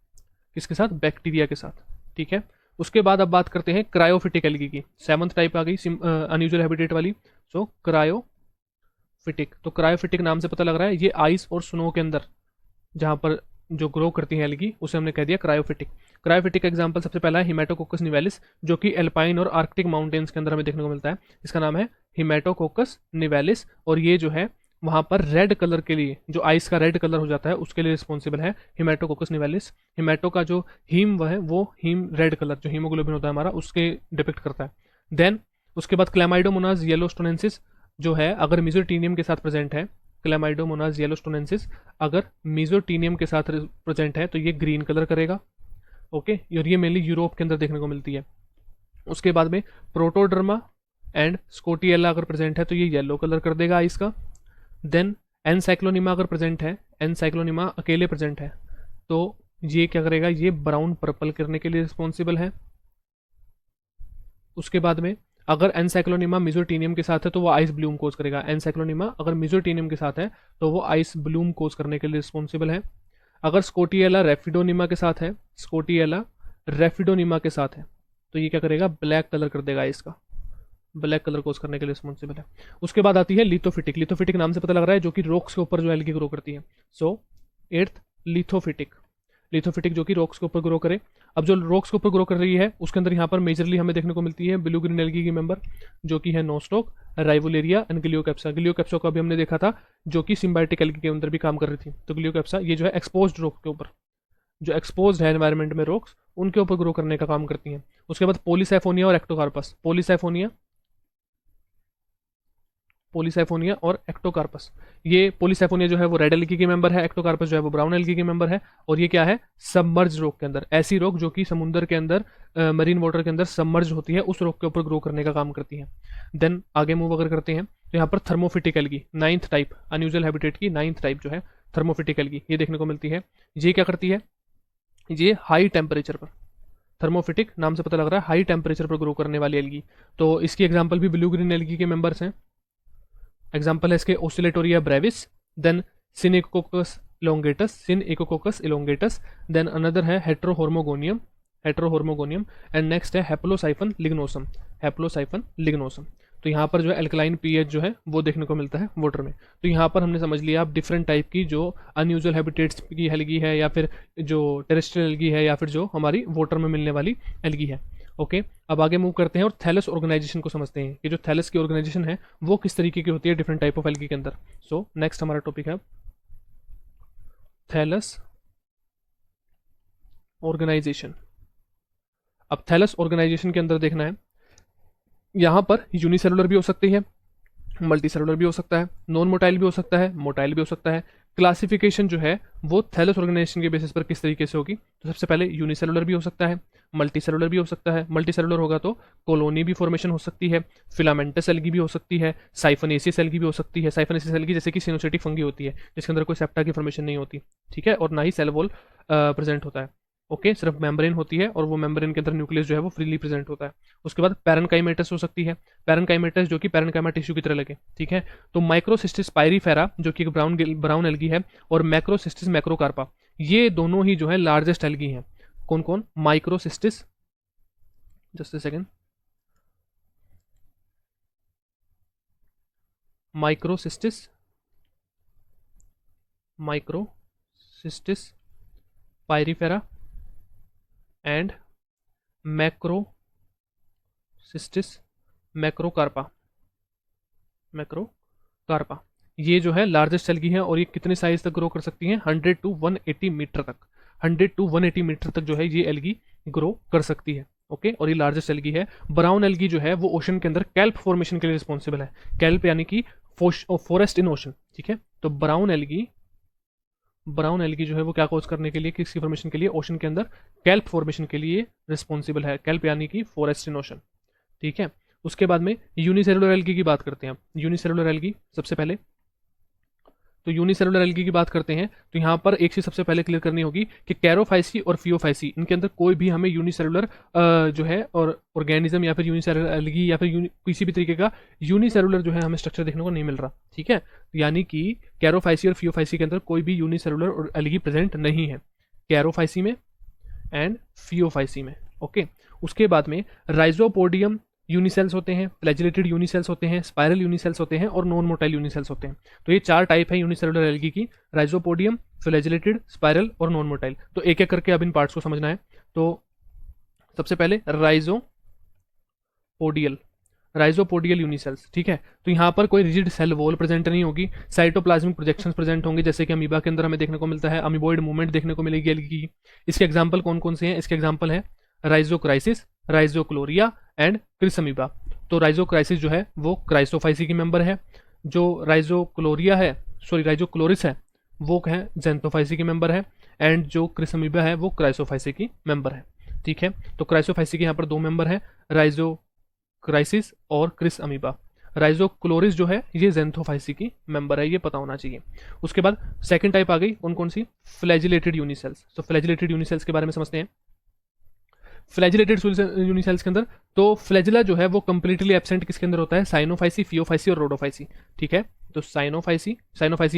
किसके साथ? बैक्टीरिया के साथ। ठीक है, उसके बाद अब बात करते हैं क्रायोफिटिक एल्गी की। सेवंथ टाइप आ गई अनयूजुअल हैबिटेट वाली। सो क्रायोफिटिक, तो क्रायोफिटिक नाम से पता लग रहा है ये आइस और स्नो के अंदर जहां पर जो ग्रो करती है एल्गी उसे हमने कह दिया क्रायोफिटिक। क्रायोफिटिक का एग्जांपल सबसे पहला है हिमेटोकोकस निवेलिस जो कि एल्पाइन और आर्कटिक माउंटेन्स के अंदर हमें देखने को मिलता है। इसका नाम है हिमेटोकोकस निवेलिस, और ये जो है वहाँ पर रेड कलर के लिए, जो आइस का रेड कलर हो जाता है उसके लिए रिस्पॉन्सिबल है हिमेटोकोकस निवेलिस। हिमेटो का जो हीम वह है वो हीम रेड कलर जो हीमोग्लोबिन होता है हमारा उसके डिपिक्ट करता है। देन उसके बाद क्लैमाइडोमोनास येलोस्टोनेंसिस जो है अगर मिजोटीनियम के साथ प्रेजेंट है, क्लैमाइडोमोनास येलोस्टोनेंसिस अगर मिजोटीनियम के साथ प्रेजेंट है तो ये ग्रीन कलर करेगा। ओके, और ये मेनली यूरोप के अंदर देखने को मिलती है। उसके बाद में प्रोटोडर्मा एंड स्कोटिएला अगर प्रेजेंट है तो ये येलो कलर कर देगा आइस का। देन एनसाइक्लोनिमा अगर प्रेजेंट है, एनसाइक्लोनिमा अकेले प्रेजेंट है तो ये क्या करेगा, ये ब्राउन पर्पल करने के लिए रिस्पॉन्सिबल है। उसके बाद में अगर एनसाइक्लोनिमा मिजोटीनियम के साथ है तो वो आइस ब्लूम कोज करेगा। एनसाइक्लोनिमा अगर मिजोटीनियम के साथ है तो वो आइस ब्लूम कोज करने के लिए रिस्पॉन्सिबल है। अगर स्कोटिएला रेफिडोनिमा के साथ है, स्कोटिएला रेफिडोनिमा के साथ है तो ये क्या करेगा, ब्लैक कलर कर देगा आइस का, ब्लैक कलर कोज करने के लिए रिस्पॉन्सिबल है। उसके बाद आती है लिथोफिटिक। लिथोफिटिक नाम से पता लग रहा है जो कि रॉक्स के ऊपर जो एल्गी ग्रो करती है। सो एट्थ लिथोफिटिक, लिथोफिटिक जो कि रॉक्स के ऊपर ग्रो करे। अब जो रॉक्स के ऊपर ग्रो कर रही है उसके अंदर यहाँ पर मेजरली हमें देखने को मिलती है ब्लू ग्रीन एल्गी की मेंबर जो कि है नोस्टोक, राइवोलेरिया एंड ग्लियोकैप्सा। ग्लियोकैप्सा को अभी हमने देखा था जो कि सिम्बायोटिक एल्गी के अंदर भी काम कर रही थी। तो ग्लियोकैप्सा ये जो है एक्सपोज्ड रॉक के ऊपर, जो एक्सपोज्ड है एनवायरमेंट में रॉक्स उनके ऊपर ग्रो करने का काम करती हैं। उसके बाद पॉलीसाइफोनिया और एक्टोकार्पस, पॉलीसाइफोनिया और एक्टोकार्पस। ये पॉलीसाइफोनिया जो है वो रेड एल्गी की मेंबर है, एक्टोकार्पस जो है वो ब्राउन एल्गी की मेंबर है, और ये क्या है, सबमर्ज रॉक के अंदर, ऐसी रॉक जो कि समुद्र के अंदर मरीन वाटर के अंदर सबमर्ज होती है उस रॉक के ऊपर ग्रो करने का काम करती है। देन आगे मूव अगर करते हैं तो यहाँ पर thermophytic algae, ninth type unusual habitat की नाइन्थ टाइप जो है थर्मोफिटिक एल्गी, ये देखने को मिलती है। ये क्या करती है, ये हाई टेम्परेचर पर, थर्मोफिटिक नाम से पता लग रहा है हाई टेम्परेचर पर ग्रो करने वाली एल्गी। तो इसकी एग्जांपल भी ब्लू ग्रीन एल्गी के मेंबर्स हैं। एग्जांपल है इसके Oscillatoria Brevis, then सिनेकोकस इलोंगेटस, सिनेकोकस इलोंगेटस, then another है हेट्रोहोर्मोगोनियम, हेट्रोहोर्मोगोनियम, एंड नेक्स्ट है हैप्लोसाइफन लिग्नोसम, हैप्लोसाइफन लिग्नोसम। तो यहाँ पर जो है एल्कलाइन पीएच जो है वो देखने को मिलता है वाटर में। तो यहाँ पर हमने समझ लिया आप डिफरेंट टाइप की जो अनयूजुअल हैबिटेट्स की एल्गी है या फिर जो टेरेस्ट्रियल एल्गी है या फिर जो हमारी वाटर में मिलने वाली एल्गी है। ओके, अब आगे मूव करते हैं और थैलस ऑर्गेनाइजेशन को समझते हैं कि जो थैलस की ऑर्गेनाइजेशन है वो किस तरीके की होती है डिफरेंट टाइप ऑफ एल्गी के अंदर। सो नेक्स्ट हमारा टॉपिक है थैलस ऑर्गेनाइजेशन। अब थैलस ऑर्गेनाइजेशन के अंदर देखना है, यहाँ पर यूनिसेलुलर भी हो सकती है, मल्टी सेलुलर भी हो सकता है, नॉन मोटाइल भी हो सकता है, मोटाइल भी हो सकता है, क्लासिफिकेशन जो है वो थैलस ऑर्गेनाइजेशन के बेसिस पर किस तरीके से होगी, तो सबसे पहले यूनिसेलुलर भी हो सकता है, मल्टी सेलुलर भी हो सकता है। मल्टी सेलुलर होगा तो कॉलोनी भी फॉर्मेशन हो सकती है, फिलामेंटस एल्गी भी हो सकती है, साइफनेसिस एल्गी भी हो सकती है। साइफनेसिस एल्गी जैसे कि सिनोसिटिक फंगी होती है जिसके अंदर कोई सेप्टा की फॉर्मेशन नहीं होती, ठीक है, और ना ही सेल वॉल प्रेजेंट होता है। ओके, सिर्फ मेम्ब्रेन होती है और वो मेम्ब्रेन के अंदर न्यूक्लियस जो है वो फ्रीली प्रेजेंट होता है। उसके बाद पैरेनकाइमेटस हो सकती है, पैरेनकाइमेटस जो कि पैरेनकाइमा टिश्यू की तरह लगे, ठीक है। तो माइक्रोसिस्टिस पायरीफेरा जो कि एक ब्राउन एल्गी है, और मैक्रोसिस्टिस मैक्रोकार्पा, ये दोनों ही जो है लार्जेस्ट एल्गी हैं। कौन कौन? Microcystis, just a second, Microcystis pyrifera and Macrocystis macrocarpa, ये जो है लार्जेस्ट एल्गी है और ये कितने साइज तक ग्रो कर सकती हैं? 100 टू 180 मीटर तक, 100 टू 180 मीटर तक जो है ये एल्गी ग्रो कर सकती है। ओके, और ये लार्जेस्ट एल्गी है। ब्राउन एल्गी जो है वो ओशन के अंदर कैल्प फॉर्मेशन के लिए रिस्पॉन्सिबल है। कैल्प यानी कि फॉरेस्ट इन ओशन, ठीक है। तो ब्राउन एल्गी जो है वो क्या कॉज करने के लिए, किसकी फॉर्मेशन के लिए? ओशन के अंदर कैल्प फॉर्मेशन के लिए रिस्पॉन्सिबल है। कैल्प यानी कि फॉरेस्ट इन ओशन, ठीक है। उसके बाद में यूनिसेलुलर एल्गी की बात करते हैं। यूनिसेलुलर एल्गी सबसे पहले, तो यूनिसेलुलर एल्गी की बात करते हैं तो यहाँ पर एक चीज सबसे पहले क्लियर करनी होगी कि कैरोफाइसी और फियोफाइसी, इनके अंदर कोई भी हमें यूनिसेलुलर जो है और ऑर्गेनिज्म या फिर यूनिसेलुलर एल्गी या फिर किसी भी तरीके का यूनिसेलुलर जो है हमें स्ट्रक्चर देखने को नहीं मिल रहा, ठीक है। यानी कि कैरोफाइसी और फियोफाइसी के अंदर कोई भी यूनिसेलुलर एल्गी प्रेजेंट नहीं है, कैरोफाइसी में एंड फियोफाइसी में। ओके, उसके बाद में राइजोपोडियम यूनिसेल्स होते हैं, फ्लैजिलेटेड यूनिसेल्स होते हैं, स्पाइरल यूनिसेल्स होते हैं और नॉन मोटाइल यूनिसेल्स होते हैं। तो ये चार टाइप है यूनिसेलुलर एल्गी की, राइजोपोडियम, फ्लैजिलेटेड, स्पाइरल और नॉन मोटाइल। तो एक एक करके अब इन पार्ट्स को समझना है। तो सबसे पहले राइजोपोडियल यूनिसेल्स, ठीक है। तो यहाँ पर कोई रिजिड सेल वॉल प्रेजेंट नहीं होगी, साइटोप्लाज्मिक प्रोजेक्शंस प्रेजेंट होंगे जैसे कि अमीबा के अंदर हमें देखने को मिलता है, अमीबॉइड मूवमेंट देखने को मिलेगी एल्गी की। इसके एग्जाम्पल कौन कौन से हैं? इसके एग्जाम्पल है राइजोक्राइसिस, राइजोक्लोरिया एंड क्रिसअमीबा। तो राइजोक्राइसिस जो है वो क्राइसोफाइसी की मेंबर है, जो राइजोक्लोरिस है वो है जेंथोफाइसी की मेंबर है, एंड जो क्रिसअमीबा है वो क्राइसोफाइसी की मेंबर है, ठीक है। तो क्राइसोफाइसी के यहाँ पर दो मेंबर हैं, राइजोक्राइसिस और क्रिसअमीबा। राइजोक्लोरिस जो है ये जेंथोफाइसी की मेंबर है, ये पता होना चाहिए। उसके बाद सेकंड टाइप आ गई, कौन कौन सी? फ्लैजिलेटेड यूनिसेल्स। तो फ्लैजिलेटेड यूनिसेल्स के बारे में समझते हैं। फ्लैजिलेटेड यूनिसेल्स के अंदर तो फ्लैजिला जो है वो कंप्लीटली एब्सेंट किसके अंदर होता है? साइनोफाइसी, फियोफाइसी और रोडोफाइसी, ठीक है। तो साइनोफाइसी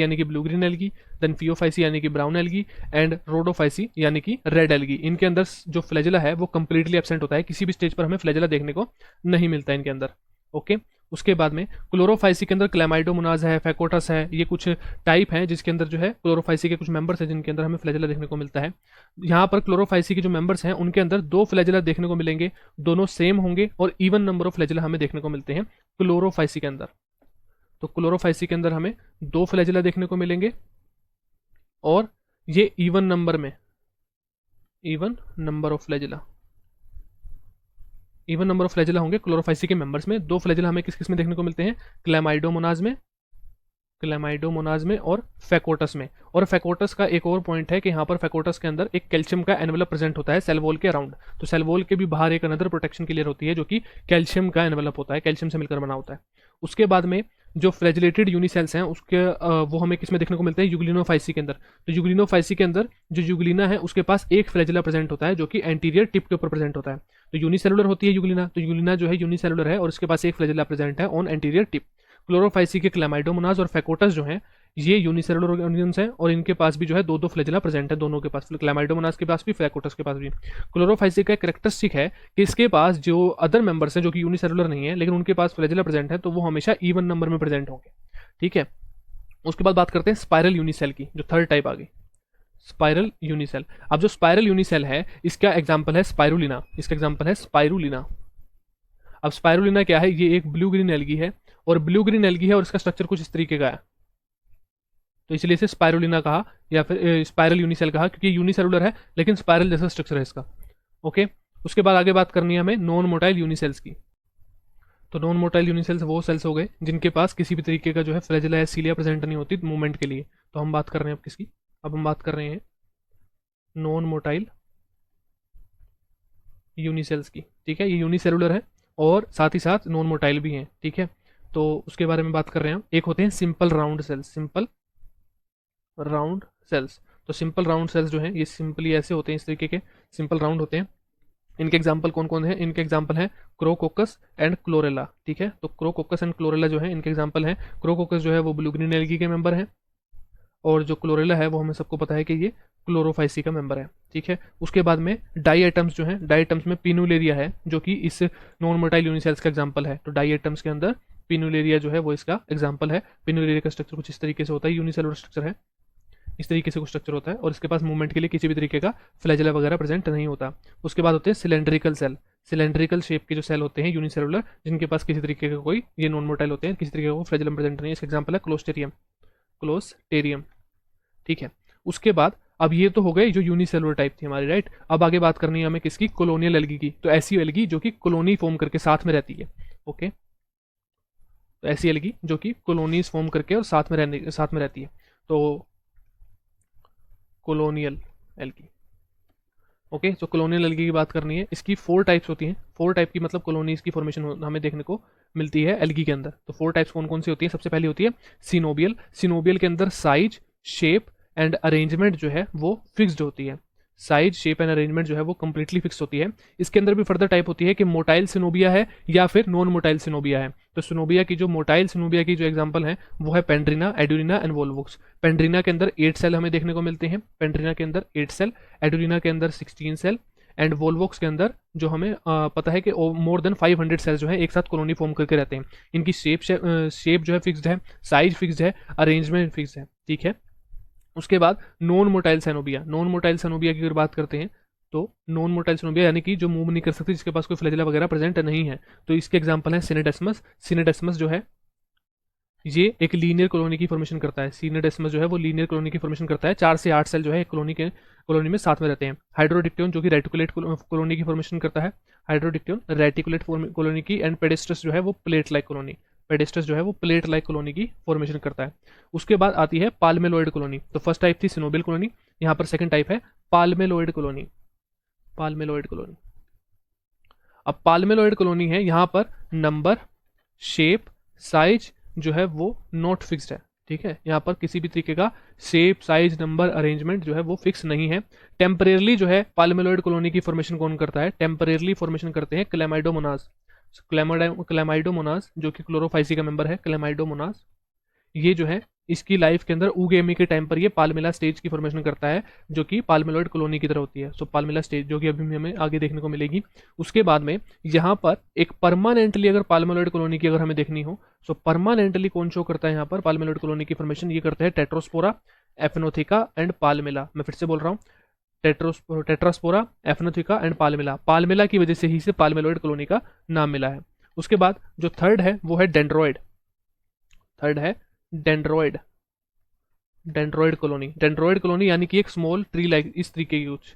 यानी कि blue green algae, then Phaeophyceae यानी कि ब्राउन एल्गी, एंड रोडोफाइसी यानी कि रेड एल्गी। इनके अंदर जो फ्लैजिला है वो कंप्लीटली एब्सेंट होता है, किसी भी स्टेज पर हमें फ्लैजिला देखने को नहीं मिलता है इनके अंदर। ओके, उसके बाद में क्लोरोफाइसी के अंदर क्लैमाइडोमोनाज है, फैकोटस है, ये कुछ टाइप हैं जिसके अंदर जो है क्लोरोफाइसी के कुछ मेंबर्स हैं जिनके अंदर हमें फ्लैजिला देखने को मिलता है। यहाँ पर क्लोरोफाइसी के जो मेंबर्स हैं उनके अंदर दो फ्लैजिला देखने को मिलेंगे, दोनों सेम होंगे और इवन नंबर ऑफ फ्लैजिला हमें देखने को मिलते हैं क्लोरोफाइसी के अंदर। तो क्लोरोफाइसी के अंदर हमें दो फ्लैजिला देखने को मिलेंगे और ये इवन नंबर ऑफ फ्लैजिला होंगे क्लोरोफाइसी के मेंबर्स में। दो फ्लैजिला हमें किस किस में देखने को मिलते हैं? क्लैमाइडोमोनाज में और फैकोटस में। और फैकोटस का एक और पॉइंट है कि यहाँ पर फैकोटस के अंदर एक कैल्शियम का एनवेलप प्रेजेंट होता है सेल वॉल के अराउंड। तो सेल वॉल के भी बाहर एक अनदर प्रोटेक्शन की लेयर होती है जो कि कैल्शियम का एनवेलप होता है, कैल्शियम से मिलकर बना होता है। उसके बाद में जो फ्लैजिलेटेड यूनिसेल्स हैं उसके वो हमें किस में देखने को मिलते हैं? यूग्लिनोफाइसी के अंदर। तो यूग्लिनोफाइसी के अंदर जो यूग्लिना है उसके पास एक फ्लैजिला प्रेजेंट होता है जो कि एंटीरियर टिप के ऊपर प्रेजेंट होता है। तो यूनिसेलुलर होती है यूग्लिना, तो यूग्लिना जो है यूनिसेलुलर है और उसके पास एक फ्लैजिला प्रेजेंट है ऑन एंटीरियर टिप। क्लोरोफाइसी के क्लैमाइडोमोनाज और फैकोटस जो हैं ये यूनिसेलुलर ऑर्गेनिजम्स हैं और इनके पास भी जो है दो दो फ्लैजिला प्रेजेंट है, दोनों के पास, क्लैमाइडोमोनाज के पास भी, फैकोटस के पास भी। क्लोरोफाइसी का कैरेक्टरिस्टिक है कि इसके पास जो अदर मेंबर्स हैं जो कि यूनिसेलुलर नहीं है लेकिन उनके पास फ्लैजिला प्रेजेंट है तो वो हमेशा इवन नंबर में प्रेजेंट होंगे, ठीक है। उसके बाद बात करते हैं स्पाइरल यूनिसेल की, जो थर्ड टाइप आ गई, स्पाइरल यूनिसेल। अब जो स्पाइरल यूनिसेल है इसका एग्जांपल है स्पाइरुलिना, अब स्पाइरुलिना क्या है? ये एक ब्लू ग्रीन एल्गी है और इसका स्ट्रक्चर कुछ इस तरीके का है, तो इसलिए इसे स्पाइरुलिना कहा या फिर स्पाइरल यूनिसेल कहा क्योंकि यूनिसेलुलर है लेकिन स्पाइरल जैसा स्ट्रक्चर है इसका। ओके, उसके बाद आगे बात करनी है हमें नॉन मोटाइल यूनिसेल्स की। तो नॉन मोटाइल यूनिसेल्स वो सेल्स हो गए जिनके पास किसी भी तरीके का जो है फ्लैजेला या सीलिया प्रेजेंट नहीं होती मूवमेंट के लिए। तो हम बात कर रहे हैं अब किसकी, अब हम बात कर रहे हैं नॉन मोटाइल यूनिसेल्स की। ठीक है, ये यूनिसेलुलर है और साथ ही साथ नॉन मोटाइल भी हैं। ठीक है, तो उसके बारे में बात कर रहे हैं हम। एक होते हैं simple round cells, simple round cells. तो सिंपल राउंड सेल्स जो हैं ये सिंपली ऐसे होते हैं, इस तरीके के सिंपल राउंड होते हैं। इनके एग्जाम्पल कौन कौन है, इनके एग्जाम्पल हैं क्रोकोकस एंड क्लोरेला। ठीक है, तो क्रोकोकस एंड क्लोरेला जो है इनके एग्जाम्पल हैं। क्रोकोकस जो है वो ब्लू ग्रीन एल्गी के मेंबर हैं और जो क्लोरेला है वो हमें सबको पता है कि ये क्लोरोफाइसी का मेंबर है। ठीक है, उसके बाद में डाई एटम्स जो हैं, डाई एटम्स में पिनुलेरिया है जो कि इस नॉन मोटाइल यूनिसेल्स का एग्जाम्पल है। तो डाई एटम्स के अंदर पिनुलेरिया जो है वो इसका एग्जाम्पल है। पिनुलेरिया का स्ट्रक्चर कुछ इस तरीके से होता है, यूनिसेलुलर स्ट्रक्चर है, इस तरीके से कुछ स्ट्रक्चर होता है और इसके पास मूवमेंट के लिए किसी भी तरीके का फ्लैजेला वगैरह प्रेजेंट नहीं होता। उसके बाद होते हैं सिलेंड्रिकल सेल, सिलेंड्रिकल शेप के जो सेल होते हैं यूनिसेलुलर, जिनके पास किसी तरीके का कोई, ये नॉन मोटाइल होते हैं, किसी तरीके का फ्लैजेलम प्रेजेंट नहीं है। इसका एग्जाम्पल है क्लोस्टेरियम, क्लोस्टेरियम। ठीक है, उसके बाद अब ये तो हो गए जो यूनिसेलुलर टाइप थी हमारी, राइट। अब आगे बात करनी है हमें किसकी, कॉलोनियल एल्गी की। तो ऐसी एल्गी जो कि कॉलोनी फॉर्म करके साथ में रहती है। ओके, तो ऐसी एल्गी जो कि कॉलोनीज फॉर्म करके और साथ में रहती है, तो कॉलोनियल एल्गी। ओके, तो कॉलोनियल एल्गी की बात करनी है। इसकी 4 टाइप्स होती हैं, 4 टाइप की मतलब कॉलोनीज की फॉर्मेशन हमें देखने को मिलती है एल्गी के अंदर। तो 4 टाइप्स कौन कौन सी होती है, सबसे पहली होती है सिनोबियल। सिनोबियल के अंदर साइज, शेप एंड अरेंजमेंट जो है वो फिक्स्ड होती है। साइज, शेप एंड अरेंजमेंट जो है वो कंप्लीटली फिक्स होती है। इसके अंदर भी फर्दर टाइप होती है कि मोटाइल सिनोबिया है या फिर नॉन मोटाइल सिनोबिया है। तो सिनोबिया की जो मोटाइल सिनोबिया की जो एग्जांपल है वो है पेंड्रिना, एडुलिना एंड वोल्वोक्स। पेंड्रिना के अंदर 8 सेल हमें देखने को मिलते हैं, पेंड्रिना के अंदर 8 सेल, एडुलिना के अंदर 16 सेल एंड वोल्वोक्स के अंदर जो हमें पता है कि मोर देन 500 सेल्स जो है एक साथ कॉलोनी फॉर्म करके रहते हैं। इनकी शेप जो है फिक्स्ड है, साइज फिक्स्ड है, अरेंजमेंट फिक्स्ड है। ठीक है, उसके बाद नॉन मोटाइल सैनोबिया, नॉन मोटाइल सैनोबिया की अगर बात करते हैं तो नॉन मोटाइल सैनोबिया यानी कि जो मूव नहीं कर सकती, जिसके पास कोई फ्लैजेला वगैरह प्रेजेंट नहीं है। तो इसके एग्जांपल है सिनेडेस्मस। सिनेडेस्मस जो है ये एक लीनियर कॉलोनी की फॉर्मेशन करता है। सिनेडेस्मस जो है वो लीनियर कॉलोनी की फॉर्मेशन करता है। 4 से 8 सेल जो है एक कॉलोनी में साथ में रहते हैं। हाइड्रोडिक्टियन जो कि रेटिकुलेट कॉलोनी की फॉर्मेशन करता है, हाइड्रोडिक्टियन रेटिकुलेट कॉलोनी की। एंड पेडेस्ट्रस जो है वो प्लेट लाइक कॉलोनी, पेडेस्ट्रस जो है वो प्लेट लाइक कॉलोनी की फॉर्मेशन करता है। उसके बाद आती है पाल्मेलोइड कॉलोनी। तो फर्स्ट टाइप थी सिनोबियल कॉलोनी, यहाँ पर सेकंड टाइप है पाल्मेलोइड कॉलोनी, पाल्मेलोइड कॉलोनी। अब पाल्मेलोइड कॉलोनी है, यहाँ पर नंबर, शेप, साइज जो है वो नॉट फिक्स्ड है। ठीक है, यहाँ पर किसी भी तरीके का शेप, साइज, नंबर, अरेंजमेंट जो है वो फिक्स नहीं है। टेम्परेरली जो है पाल्मेलोइड कॉलोनी की फॉर्मेशन कौन करता है, टेम्परेरली फॉर्मेशन करते हैं क्लेमाइडोमोनास। क्लेमाइडोमोनास जो कि क्लोरोफाइसी का मेंबर है, क्लेमाइडोमोनास ये जो है इसकी लाइफ के अंदर ऊगेमी के टाइम पर ये पाल्मेला स्टेज की फॉर्मेशन करता है जो कि पाल्मेलोइड कॉलोनी की तरह होती है। सो पाल्मेला स्टेज जो कि अभी हमें आगे देखने को मिलेगी। उसके बाद में यहाँ पर एक परमानेंटली अगर पाल्मेलोइड कॉलोनी की अगर हमें देखनी हो, सो परमानेंटली कौन शो करता है यहाँ पर पाल्मेलोइड कॉलोनी की फॉर्मेशन, ये करते हैं टेट्रोस्पोरा, एफनोथिका एंड पाल्मेला। मैं फिर से बोल रहा हूँ, टेट्रास्पोरा, एफनोथिका एंड पाल्मेला। पाल्मेला की वजह से ही से पाल्मेलोइड कॉलोनी का नाम मिला है। उसके बाद जो थर्ड है वो है डेंड्रॉइड, थर्ड है dendroid, dendroid colony. Dendroid colony यानी कि एक स्मॉल ट्री लाइक, इस तरीके की कुछ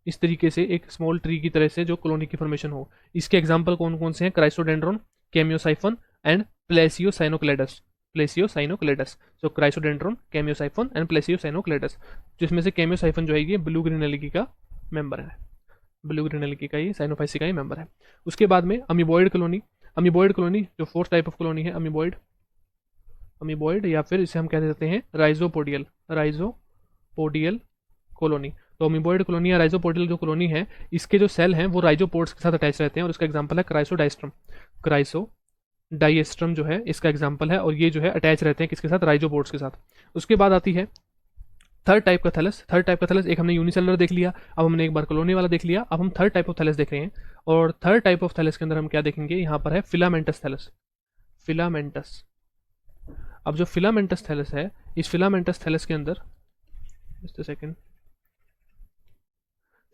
इस तरीके से एक स्मॉल ट्री की तरह से जो कॉलोनी की फॉर्मेशन हो। इसके एग्जांपल कौन कौन से हैं, क्राइसोडेंड्रोन, कैमियोसाइफन एंड प्लेसियोसाइनोक्लेडस, प्लेसियोसाइनोक्लेडस। सो क्राइसोडेंड्रोन, कैमियोसाइफन एंड प्लेसियोसाइनोक्लेडस, जिसमें से कैमियोसाइफन जो है ये ब्लू ग्रीन एल्गी का मेंबर है, ब्लू ग्रीन एल्गी का ये साइनोफाइसी का ही मेंबर है। उसके बाद में अमीबॉइड कॉलोनी, अमीबॉइड कॉलोनी जो फोर्थ टाइप ऑफ कॉलोनी है, अमीबॉइड, अमीबॉइड या फिर इसे हम कह देते हैं राइजोपोडियल, राइजोपोडियल कॉलोनी। तो अमीबॉइड कॉलोनी या राइजोपोडियल जो कॉलोनी है, इसके जो सेल हैं वो राइजोपोड्स के साथ अटैच रहते हैं और इसका एग्जांपल है क्राइसोडाइस्ट्रम, क्राइसोडाइस्ट्रम जो है इसका एग्जांपल है। और ये जो है अटैच रहते हैं किसके साथ, राइजोपोड्स के साथ। उसके बाद आती है थर्ड टाइप का थैलस। थर्ड टाइप का थैलस, एक हमने यूनिसेलुलर देख लिया, अब हमने एक बार कॉलोनी वाला देख लिया, अब हम थर्ड टाइप ऑफ थैलस देख रहे हैं। और थर्ड टाइप ऑफ थैलस के अंदर हम क्या देखेंगे, यहाँ पर है फिलामेंटस थैलस, फिलामेंटस। अब जो फिलामेंटस थैलस है, इस फिलामेंटस थैलस के अंदर, just a second,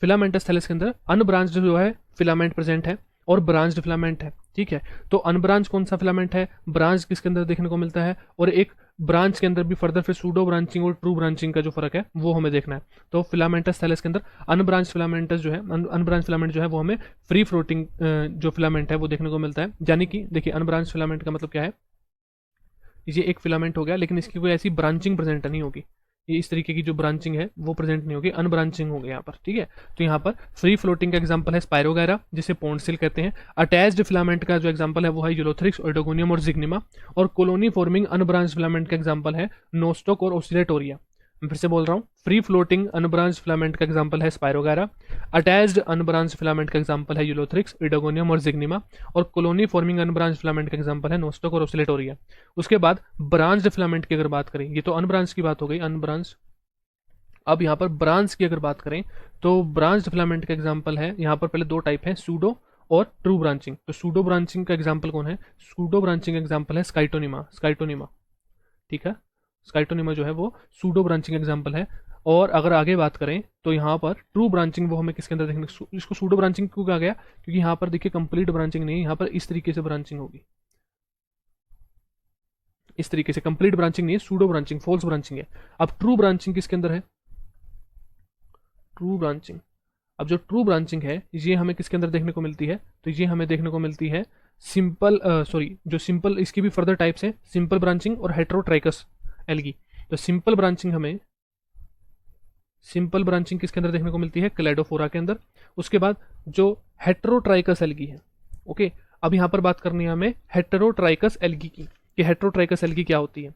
filamentous thallus के अंदर अनब्रांच्ड जो है फिलामेंट प्रेजेंट है। और ब्रांच्ड फिलामेंट है, ठीक है। तो अनब्रांच कौन सा फिलामेंट है, ब्रांच किसके अंदर देखने को मिलता है, और एक ब्रांच के अंदर भी फर्दर फिर सूडो ब्रांचिंग और ट्रू ब्रांचिंग का जो फर्क है वो हमें देखना है। तो फिलामेंटस थैलेस के अंदर अनब्रांच फिलामेंटस जो है, अनब्रांच फिलामेंट जो है वो हमें फ्री फ्लोटिंग जो फिलामेंट है वो देखने को मिलता है। यानी कि देखिए अनब्रांच फिलामेंट का मतलब क्या है, ये एक फिलामेंट हो गया लेकिन इसकी कोई ऐसी ब्रांचिंग प्रेजेंट नहीं होगी, ये इस तरीके की जो ब्रांचिंग है वो प्रेजेंट नहीं होगी, अनब्रांचिंग होगी यहाँ पर, ठीक है। तो यहाँ पर फ्री फ्लोटिंग का एग्जांपल है स्पायरोगायरा जिसे पोन्सिल कहते हैं। अटैच्ड फिलामेंट का जो एग्जांपल है वो है यूलोथ्रिक्स, ओइडोगोनियम और जिग्निमा। और कॉलोनी फॉर्मिंग अनब्रांच फिलामेंट का एग्जांपल है नोस्टोक और ओसिलेटोरिया। मैं फिर से बोल रहा हूँ, फ्री फ्लोटिंग अनब्रांच फिलामेंट का एग्जांपल है स्पायरोगायरा, अटैच्ड अनब्रांच फिलामेंट का एग्जांपल है यूलोथ्रिक्स, ओइडोगोनियम और जिग्निमा, और कॉलोनी फॉर्मिंग अनब्रांच फिलामेंट का एग्जांपल है नोस्टोक और ओसिलेटोरिया। उसके बाद ब्रांच्ड फिलामेंट की अगर बात करें, ये तो अनब्रांच की बात हो गई, अनब्रांच। अब यहाँ पर ब्रांच की अगर बात करें तो ब्रांच फिलामेंट का एग्जांपल है, यहाँ पर पहले दो टाइप है, सूडो और ट्रू ब्रांचिंग। तो सूडो ब्रांचिंग का एग्जांपल कौन है, सूडो ब्रांचिंग का एग्जांपल है स्काइटोनिमा, स्काइटोनिमा, ठीक है। स्काइटोनिमा जो है वो सूडो ब्रांचिंग एग्जांपल है। और अगर आगे बात करें तो यहाँ पर ट्रू ब्रांचिंग वो हमें किसके अंदर देखने, इसको सूडो ब्रांचिंग क्यों कहा गया, क्योंकि यहाँ पर देखिए कंप्लीट ब्रांचिंग नहीं, यहाँ पर इस तरीके से ब्रांचिंग होगी, इस तरीके से कंप्लीट ब्रांचिंग नहीं है, सूडो ब्रांचिंग, फॉल्स ब्रांचिंग है। अब ट्रू ब्रांचिंग किसके अंदर है, ट्रू ब्रांचिंग। अब जो ट्रू ब्रांचिंग है ये हमें किसके अंदर देखने को मिलती है, तो ये हमें देखने को मिलती है सिंपल, सॉरी जो सिंपल, इसकी भी फर्दर टाइप्स हैं, सिंपल ब्रांचिंग और हेटेरोट्राइकस एल्गी। तो सिंपल ब्रांचिंग हमें, सिंपल ब्रांचिंग किसके अंदर देखने को मिलती है, क्लेडोफोरा के अंदर। उसके बाद जो हेटेरोट्राइकस एल्गी है, ओके। अब यहाँ पर बात करनी है हमें हेटेरोट्राइकस एल्गी की, कि हेटेरोट्राइकस एल्गी क्या होती है।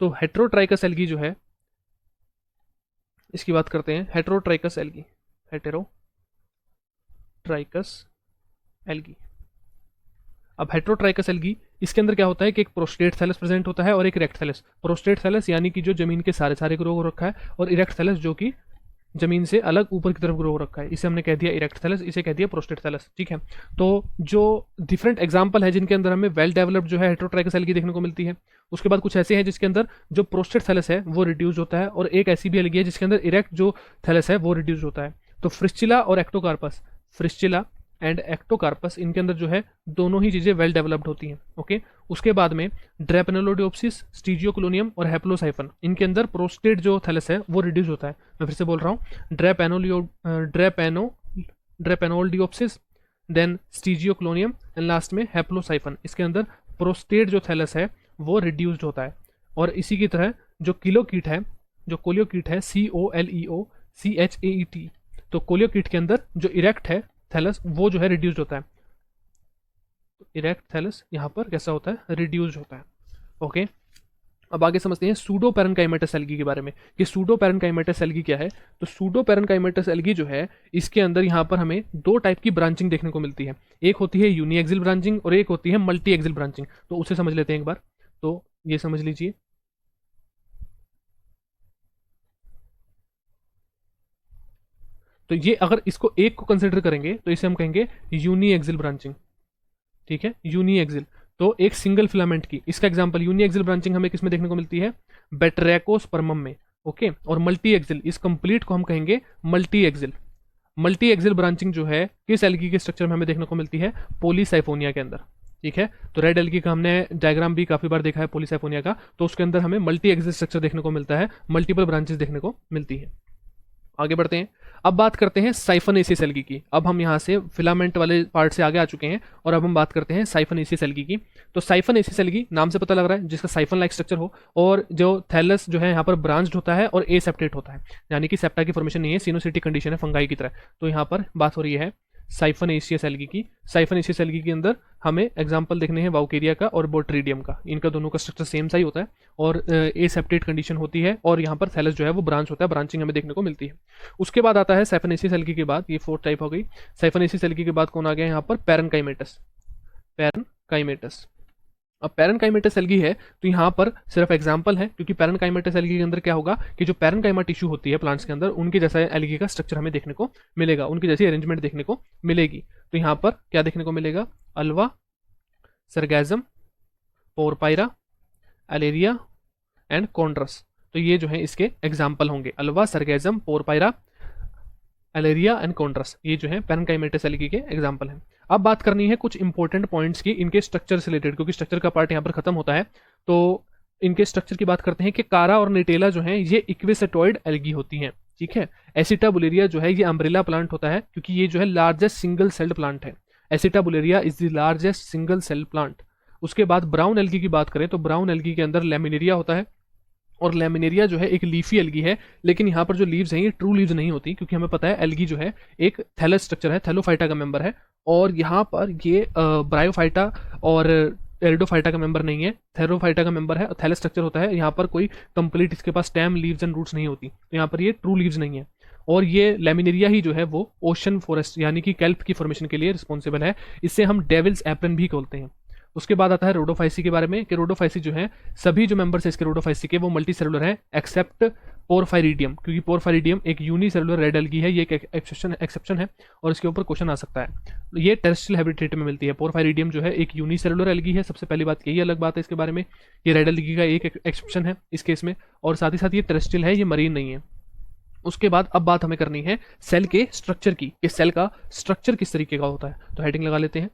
तो हेटेरोट्राइकस एल्गी जो है, इसकी बात करते हैं, हेटेरोट्राइकस एल्गी, हेटेरोट्राइकस एल्गी। अब हेटेरोट्राइकस एल्गी, इसके अंदर क्या होता है कि एक प्रोस्टेट थैलस प्रेजेंट होता है और एक इरेक्ट थैलस। प्रोस्टेट थैलस यानी कि जो जमीन के सारे सारे ग्रो हो रखा है, और इरेक्ट थैलस जो कि जमीन से अलग ऊपर की तरफ ग्रो हो रखा है, इसे हमने कह दिया इरेक्ट थैलस, इसे कह दिया प्रोस्टेट थैलस, ठीक है। तो जो डिफरेंट एग्जांपल है जिनके अंदर हमें वेल डेवलप्ड जो है हेटेरोट्राइकस एल्गी देखने को मिलती है। उसके बाद कुछ ऐसे हैं जिसके अंदर जो प्रोस्टेट थैलस है वो रिड्यूस होता है, और एक ऐसी भी एल्गी है जिसके अंदर इरेक्ट जो थैलस है वो रिड्यूस होता है। तो फ्रिस्चिला और एक्टोकार्पस, फ्रिस्चिला एंड एक्टोकार्पस, इनके अंदर जो है दोनों ही चीज़ें वेल डेवलप्ड होती हैं, ओके। उसके बाद में ड्रेपेनोलोडियोप्सिस, स्टीजियोक्लोनियम और हेप्लोसाइफन, इनके अंदर प्रोस्टेट जो थैलस है वो रिड्यूस होता है। मैं फिर से बोल रहा हूँ, ड्रेपेनोल्डियोप्सिस, देन स्टीजियोक्लोनियम एंड लास्ट में हेप्लोसाइफन, इसके अंदर प्रोस्टेट जो थैलस है वो रिड्यूस्ड होता है। और इसी की तरह जो किलोकीट है, जो कोलियोकीट है, COLEOCHAET, तो कोलियोकीट के अंदर जो इरेक्ट है थैलस वो जो है रिड्यूस्ड होता है। इरेक्ट थैलस यहाँ पर कैसा होता है, रिड्यूस्ड होता है, ओके। अब आगे समझते हैं सूडो पैरेनकाइमेटस एल्गी के बारे में, कि सूडो पैरेनकाइमेटस एल्गी क्या है। तो सूडो पैरेनकाइमेटस एल्गी जो है, इसके अंदर यहाँ पर हमें दो टाइप की ब्रांचिंग देखने को मिलती है, एक होती है यूनी एक्सिल ब्रांचिंग और एक होती है मल्टी एक्सिल ब्रांचिंग। तो उसे समझ लेते हैं एक बार, तो ये समझ लीजिए। तो ये अगर इसको एक को कंसिडर करेंगे तो इसे हम कहेंगे यूनी एक्सिल ब्रांचिंग, ठीक है, यूनी एक्सिल। तो एक सिंगल फिलामेंट की, इसका एग्जांपल यूनी एक्सिल ब्रांचिंग हमें किसमें देखने को मिलती है, बेटरैकोस्पर्मम में, ओके। और मल्टी एक्सिल, इस कंप्लीट को हम कहेंगे multi axial. Multi axial branching जो है किस एल्गी के स्ट्रक्चर में हमें देखने को मिलती है, पॉलीसाइफोनिया के अंदर, ठीक है। तो रेड एल्गी का हमने डायग्राम भी काफी बार देखा है पॉलीसाइफोनिया का, तो उसके अंदर हमें मल्टी एक्सिल स्ट्रक्चर देखने को मिलता है, मल्टीपल ब्रांचेस देखने को मिलती है। आगे बढ़ते हैं, अब बात करते हैं साइफनेसिस एल्गी की। अब हम यहाँ से फिलामेंट वाले पार्ट से आगे आ चुके हैं और अब हम बात करते हैं साइफनेसिस एल्गी की। तो साइफनेसिस एल्गी नाम से पता लग रहा है जिसका साइफन लाइक स्ट्रक्चर हो, और जो थैलस जो है यहाँ पर ब्रांच्ड होता है और एसेप्टेट होता है, यानी कि सेप्टा की फॉर्मेशन नहीं है, सिनोसिटिक कंडीशन है फंगाई की तरह। तो यहाँ पर बात हो रही है साइफनेसियस एल्गी की। साइफनेसियस एल्गी के अंदर हमें एग्जांपल देखने हैं वाउकेरिया का और बोट्रीडियम का, इनका दोनों का स्ट्रक्चर सेम सा ही होता है और एसेप्टेट कंडीशन होती है, और यहाँ पर थैलस जो है वो ब्रांच होता है, ब्रांचिंग हमें देखने को मिलती है। उसके बाद आता है साइफनेसियस एल्गी के बाद, ये फोर्थ टाइप हो गई। साइफनेसियस एल्गी के बाद कौन आ गया यहाँ पर, पैरेनकाइमेटस, पैरेनकाइमेटस। अब पैरेनकाइमेटस एल्गी है तो यहाँ पर सिर्फ एग्जांपल है, क्योंकि पैरेनकाइमेटस एल्गी के अंदर क्या होगा कि जो पैरेनकाइमा टिश्यू होती है प्लांट्स के अंदर, उनके जैसा एल्गी का स्ट्रक्चर हमें देखने को मिलेगा, उनकी जैसी अरेंजमेंट देखने को मिलेगी। तो यहाँ पर क्या देखने को मिलेगा, अल्वा, सरगैजम, पोरपायरा, एलेरिया एंड कॉन्ड्रस। तो ये जो है इसके एग्जाम्पल होंगे, अल्वा, सरगैजम, पोरपायरा, एलेरिया एंड कॉन्ड्रस, ये जो है पैरेनकाइमेटस एल्गी के एग्जाम्पल हैं। अब बात करनी है कुछ इंपॉर्टेंट पॉइंट्स की इनके स्ट्रक्चर से रिलेटेड, क्योंकि स्ट्रक्चर का पार्ट यहाँ पर खत्म होता है। तो इनके स्ट्रक्चर की बात करते हैं कि कारा और निटेला जो है ये इक्विसेटॉइड एल्गी होती हैं, ठीक है। एसिटाबुलेरिया जो है ये अम्ब्रेला प्लांट होता है, क्योंकि ये जो है लार्जेस्ट सिंगल सेल्ड प्लांट है। Acetabularia is the largest single cell plant. उसके बाद ब्राउन एल्गी की बात करें तो ब्राउन एल्गी के अंदर लेमिनेरिया होता है, और लेमिनेरिया जो है एक लीफी एल्गी है, लेकिन यहाँ पर जो लीव्स हैं ये ट्रू लीव्स नहीं होती, क्योंकि हमें पता है एल्गी जो है एक थैलस स्ट्रक्चर है, थैलोफाइटा का मेंबर है, और यहाँ पर ये ब्रायोफाइटा और एरिडोफाइटा का मेंबर नहीं है, थेरोफाइटा का मेंबर है, थैलस स्ट्रक्चर होता है। यहाँ पर कोई कंप्लीट इसके पास स्टेम, लीव्स एंड रूट्स नहीं होती, तो यहाँ पर ये ट्रू लीव्स नहीं है। और ये लेमिनेरिया ही जो है वो ओशन फॉरेस्ट यानी कि कैल्प की फॉर्मेशन के लिए रिस्पॉन्सिबल है। इससे हम डेविल्स एप्रन भी बोलते हैं। उसके बाद आता है रोडोफाइसी के बारे में, कि रोडोफाइसी जो है सभी जो मेंबर्स है इसके रोडोफाइसी के वो मल्टी सेलुलर है एक्सेप्ट पोरफायरिडियम, क्योंकि पोरफायरिडियम एक यूनिसेलुलर रेड एल्गी है, ये एक एक्सेप्शन है और इसके ऊपर क्वेश्चन आ सकता है। ये टेरेस्ट्रियल हैबिटेट में मिलती है। पोरफायरिडियम जो है एक यूनिसेलुलर एल्गी है, सबसे पहली बात यही अलग बात है इसके बारे में, ये रेड एल्गी का एक एक्सेप्शन है इस केस में, और साथ ही साथ ये टेरेस्ट्रियल है, ये मरीन नहीं है। उसके बाद अब बात हमें करनी है सेल के स्ट्रक्चर की, कि सेल का स्ट्रक्चर किस तरीके का होता है। तो हेडिंग लगा लेते हैं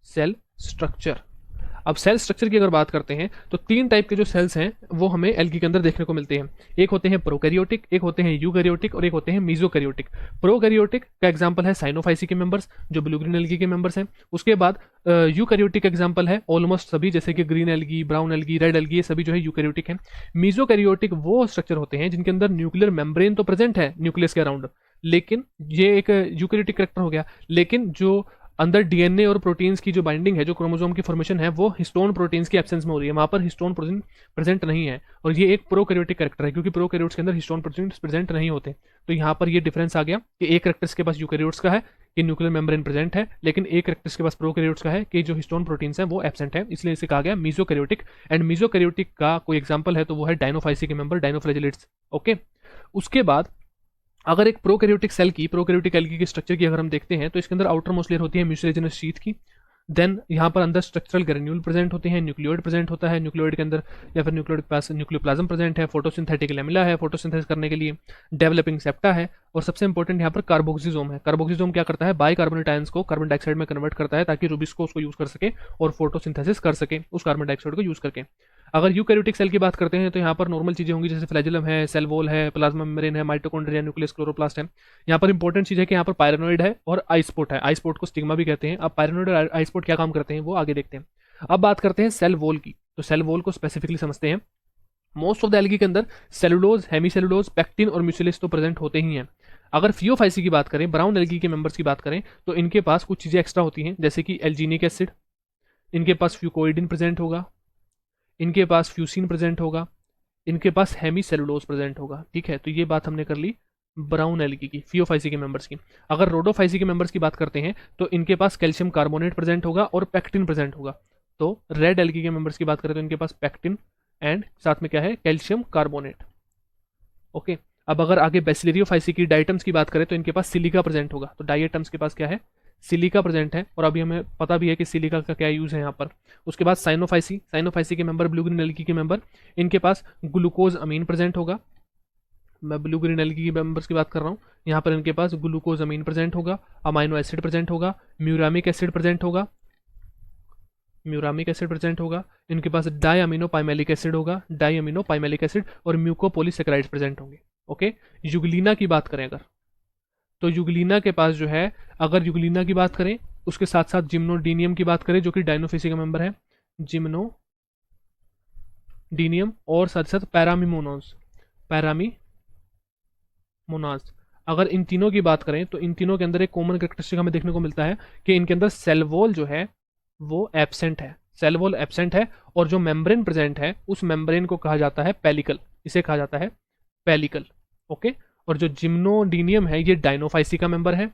सेल स्ट्रक्चर। अब सेल स्ट्रक्चर की अगर बात करते हैं तो तीन टाइप के जो सेल्स हैं वो हमें एल्गी के अंदर देखने को मिलते हैं। एक होते हैं प्रोकैरियोटिक, एक होते हैं यूकैरियोटिक और एक होते हैं मेसोकैरियोटिक। प्रोकैरियोटिक का एग्जांपल है साइनोफाइसी के मेंबर्स जो ब्लू ग्रीन एल्गी के मेंबर्स हैं। उसके बाद यूकैरियोटिक एग्जांपल है ऑलमोस्ट सभी, जैसे कि green algae, brown algae, red algae, ये सभी जो है यूकैरियोटिक हैं। मेसोकैरियोटिक वो स्ट्रक्चर होते हैं जिनके अंदर न्यूक्लियर मेम्ब्रेन तो प्रेजेंट है न्यूक्लियस के अराउंड, लेकिन ये एक यूकैरियोटिक कैरेक्टर हो गया, लेकिन जो अंदर डीएनए और प्रोटीन्स की जो बाइंडिंग है, जो क्रोमोसोम की फॉर्मेशन है, वो हिस्टोन प्रोटीन्स की एब्सेंस में हो रही है, वहां पर हिस्टोन प्रोटीन प्रेजेंट नहीं है। और ये एक प्रोकैरियोटिक कैरेक्टर है, क्योंकि प्रोकैरियोट्स के अंदर हिस्टोन प्रोटीन्स प्रेजेंट नहीं होते। तो यहाँ पर ये डिफरेंस आ गया कि एक कैरेक्टर्स के पास यूकैरियोट्स का है कि न्यूक्लियर मेम्ब्रेन प्रेजेंट है, लेकिन एक कैरेक्टर्स के पास प्रोकैरियोट्स का है कि जो हिस्टोन प्रोटीन्स हैं वो एब्सेंट है, इसलिए इसे कहा गया मेसोकैरियोटिक। एंड मेसोकैरियोटिक का कोई एग्जांपल है तो वो है डायनोफाइसी के मेंबर, डायनोफ्लैजिलेट्स। ओके, उसके बाद अगर एक प्रोकैरियोटिक सेल की, प्रोकैरियोटिक एल्गी के स्ट्रक्चर की अगर हम देखते हैं तो इसके अंदर आउटर मोस्ट लेयर होती है म्यूसिलेजिनस शीथ की। देन यहाँ पर अंदर स्ट्रक्चरल ग्रेन्यूल प्रेजेंट होते हैं, न्यूक्लियोइड प्रेजेंट होता है, न्यूक्लियोइड के अंदर या फिर न्यूक्लियोइड के पास न्यूक्लियोप्लाज्म प्रेजेंट है, फोटोसिंथेटिक लैमेला है, फोटोसिंथेसिस करने के लिए, डेवलपिंग सेप्टा है, और सबसे इंपॉर्टेंट यहाँ पर कार्बोक्सिजोम है। कार्बोक्सिजोम क्या करता है, बाइकार्बोनेट आयंस को कार्बन डाइऑक्साइड में कन्वर्ट करता है ताकि रूबिस्को उसको यूज कर सके और फोटोसिंथेसिस कर सके उस कार्बन डाइऑक्साइड को यूज करके। अगर यूकैरियोटिक सेल की बात करते हैं तो यहाँ पर नॉर्मल चीजें होंगी, जैसे फ्लैजिलम है, सेल वॉल है, प्लाज्मा मेम्ब्रेन है, माइटोकॉन्ड्रिया, न्यूक्लियस, क्लोरोप्लास्ट है। यहाँ पर इंपॉर्टेंट चीज है कि यहाँ पर पायरेनोइड है और आइसपोर्ट है, आइसपोर्ट को स्टिग्मा भी कहते हैं। अब पायरेनोइड और आइसपोर्ट क्या काम करते हैं वो आगे देखते हैं। अब बात करते हैं सेल वॉल की, तो सेल वॉल को स्पेसिफिकली समझते हैं। मोस्ट ऑफ द एल्गी के अंदर सेलुलोज, हेमीसेलुलोज, पेक्टिन और म्यूसिलेज तो प्रेजेंट होते ही हैं। अगर फियोफाइसी की बात करें, ब्राउन एल्गी के मेंबर्स की बात करें, तो इनके पास कुछ चीजें एक्स्ट्रा होती हैं, जैसे कि एल्जीनिक एसिड, इनके पास फ्यूकोइडिन प्रेजेंट होगा, इनके पास फ्यूसिन प्रेजेंट होगा, इनके पास हेमीसेलुलोज प्रेजेंट होगा। ठीक है, तो ये बात हमने कर ली ब्राउन एल्गी की, फियोफाइसी के मेंबर्स की। अगर रोडोफाइसी के मेंबर्स की बात करते हैं तो इनके पास कैल्शियम कार्बोनेट प्रेजेंट होगा और पेक्टिन प्रेजेंट होगा। तो रेड एल्गी के मेंबर्स की बात करें तो इनके पास पेक्टिन एंड साथ में क्या है, कैल्शियम कार्बोनेट। ओके, अब अगर आगे बेसिलेरियोफाइसी की डाइटम्स की बात करें तो इनके पास सिलिका प्रेजेंट होगा। तो डाइटम्स के पास क्या है, सिलिका प्रेजेंट है, और अभी हमें पता भी है कि सिलिका का क्या यूज है यहाँ पर। उसके बाद साइनोफाइसी, साइनोफाइसी के मेंबर, ब्लू ग्रीन एल्गी के मेंबर, इनके पास ग्लूकोज अमीन प्रेजेंट होगा। मैं ब्लू ग्रीन एल्गी के मेंबर्स की बात कर रहा हूँ, यहाँ पर इनके पास ग्लूकोज अमीन प्रेजेंट होगा, अमाइनो एसिड प्रेजेंट होगा, म्यूरामिक एसिड प्रेजेंट होगा, म्यूरामिक एसिड प्रेजेंट होगा, इनके पास डाई अमीनो पाइमेलिक एसिड होगा, डाई अमीनो पाइमेलिक एसिड, और म्यूकोपोलीसेकेराइड्स प्रेजेंट होंगे। ओके, युगलीना की बात करें अगर, तो युगलीना के पास जो है, अगर युगलीना की बात करें, उसके साथ साथ जिम्नोडीनियम की बात करें जो कि डायनोफेसी का मेंबर है, जिम्नोडीनियम, और साथ साथ पैरामीमोनाज, पैरामीमोनाज। अगर इन तीनों की बात करें तो इन तीनों के अंदर एक कॉमन कैरेक्टरिस्टिक हमें देखने को मिलता है कि इनके अंदर सेल वॉल जो है वो एब्सेंट है, सेल वॉल एब्सेंट है, और जो मेम्ब्रेन प्रेजेंट है उस मेम्ब्रेन को कहा जाता है पेलिकल, इसे कहा जाता है पेलिकल। ओके, और जो जिम्नोडीनियम है ये डायनोफाइसी का मेंबर है,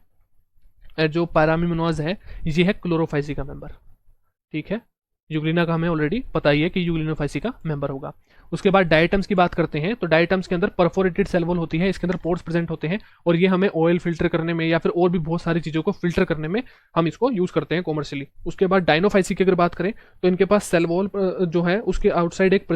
और जो पैरामीमोनाज है ये है क्लोरोफाइसी का मेंबर। ठीक है, युगलिना का हमें ऑलरेडी पता ही है कि युगलिनोफाइसी का मेंबर होगा। उसके बाद डायटम्स की बात करते हैं तो डायटम्स के अंदर परफोरेटेड सेल वॉल होती है, इसके अंदर पोर्स प्रेजेंट होते हैं और ये हमें ऑयल फिल्टर करने में या फिर और भी बहुत सारी चीज़ों को फिल्टर करने में हम इसको यूज़ करते हैं कॉमर्शियली। उसके बाद डायनोफाइसी की अगर बात करें तो इनके पास सेल वॉल जो है उसके आउटसाइड एक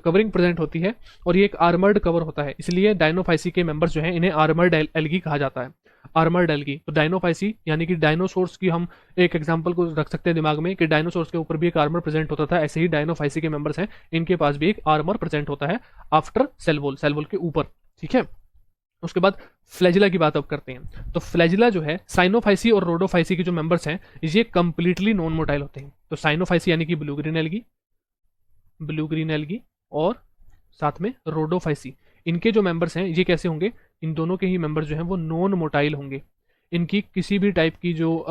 कवरिंग प्रेजेंट होती है और ये एक आर्मर्ड कवर होता है, इसलिए डायनोफाइसी के मेंबर्स जो हैं इन्हें आर्मर्ड एल्गी कहा जाता है। आर्मर्ड एल्गी, तो डायनोफाइसी यानी कि डायनासोर्स की हम एक एग्जांपल को रख सकते हैं दिमाग में कि डायनासोर्स के ऊपर भी एक आर्मर प्रेजेंट होता था, ऐसे ही डायनोफाइसी के मेंबर्स हैं इनके पास भी एक आर्मर प्रेजेंट होता है आफ्टर सेल वॉल के ऊपर, ठीक है। उसके बाद फ्लैजिला की बात अब करते हैं। तो फ्लैजिला जो है साइनोफाइसी और रोडोफाइसी के जो मेंबर्स हैं ये कंप्लीटली नॉन मोटाइल होते हैं। तो साइनोफाइसी यानी कि ब्लू ग्रीन एल्गी और साथ में रोडोफाइसी, इनके जो मेंबर्स हैं ये कैसे होंगे, इन दोनों के ही मेंबर्स जो हैं वो नॉन मोटाइल होंगे। इनकी किसी भी टाइप की जो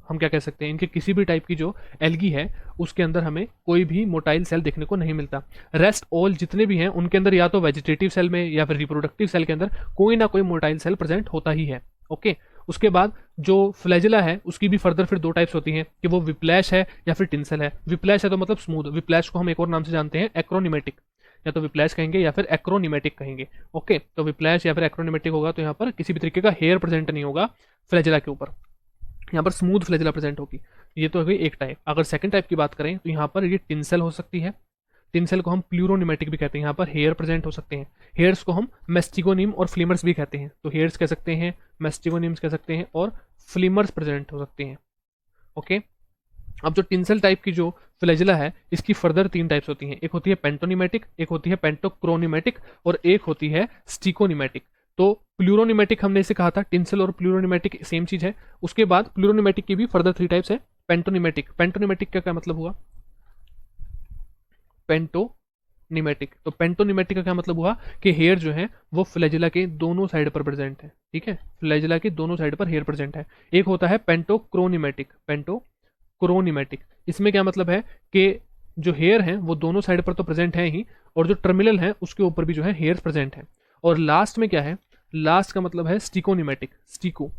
हम क्या कह सकते हैं, इनके किसी भी टाइप की जो एल्गी है उसके अंदर हमें कोई भी मोटाइल सेल देखने को नहीं मिलता। रेस्ट ऑल जितने भी हैं उनके अंदर या तो वेजिटेटिव सेल में या फिर रिप्रोडक्टिव सेल के अंदर कोई ना कोई मोटाइल सेल प्रेजेंट होता ही है। ओके, उसके बाद जो फ्लैजिला है उसकी भी फर्दर फिर दो टाइप्स होती हैं कि वो विप्लैश है या फिर टिंसल है। विप्लैश है तो मतलब स्मूथ, विप्लैश को हम एक और नाम से जानते हैं एक्रोनिमेटिक, या तो विप्लैश कहेंगे या फिर एक्रोनिमेटिक कहेंगे। ओके, तो विप्लैश या फिर एक्रोनिमेटिक होगा तो यहाँ पर किसी भी तरीके का हेयर प्रेजेंट नहीं होगा फ्लैजिला के ऊपर, यहाँ पर स्मूथ फ्लैजिला प्रेजेंट होगी। ये तो हो गई एक टाइप। अगर सेकंड टाइप की बात करें तो यहाँ पर ये टिंसल हो सकती है, टिंसल को हम प्लूरोनिमेटिक भी कहते हैं, यहाँ पर हेयर प्रेजेंट हो सकते हैं। हेयर्स को हम मेस्टिगोनिम और फ्लीमर्स भी कहते हैं, तो हेयर्स कह सकते हैं, मेस्टिगोनिम्स कह सकते हैं और फ्लीमर्स प्रेजेंट हो सकते हैं। ओके, अब जो टिंसल टाइप की जो फ्लैजिला है इसकी फर्दर तीन टाइप्स होती हैं, एक होती है पेंटोनिमेटिक, एक होती है पेंटोक्रोनिमेटिक और एक होती है स्टिकोनिमेटिक। तो प्लूरोनिमेटिक हमने इसे कहा था, टिंसल और प्लूरोनिमेटिक सेम चीज है। उसके बाद प्लूरोनिमेटिक की भी फर्दर थ्री टाइप्स है। पेंटोनिमेटिक, पेंटोनिमेटिक का क्या मतलब हुआ, पेंटोनिमेटिक, तो पेंटोनिमेटिक का क्या मतलब हुआ कि हेयर जो है वो फ्लैजिला के दोनों साइड पर प्रेजेंट है, ठीक है, फ्लैजिला के दोनों साइड पर हेयर प्रेजेंट है। एक होता है पेंटोक्रोनिमेटिक, पेंटोक्रोनिमेटिक, इसमें क्या मतलब है कि जो हेयर हैं वो दोनों साइड पर तो प्रेजेंट है ही और जो टर्मिनल है उसके ऊपर भी जो है हेयर प्रेजेंट है। और लास्ट में क्या है, लास्ट का मतलब है स्टिकोनिमेटिक, स्टिको।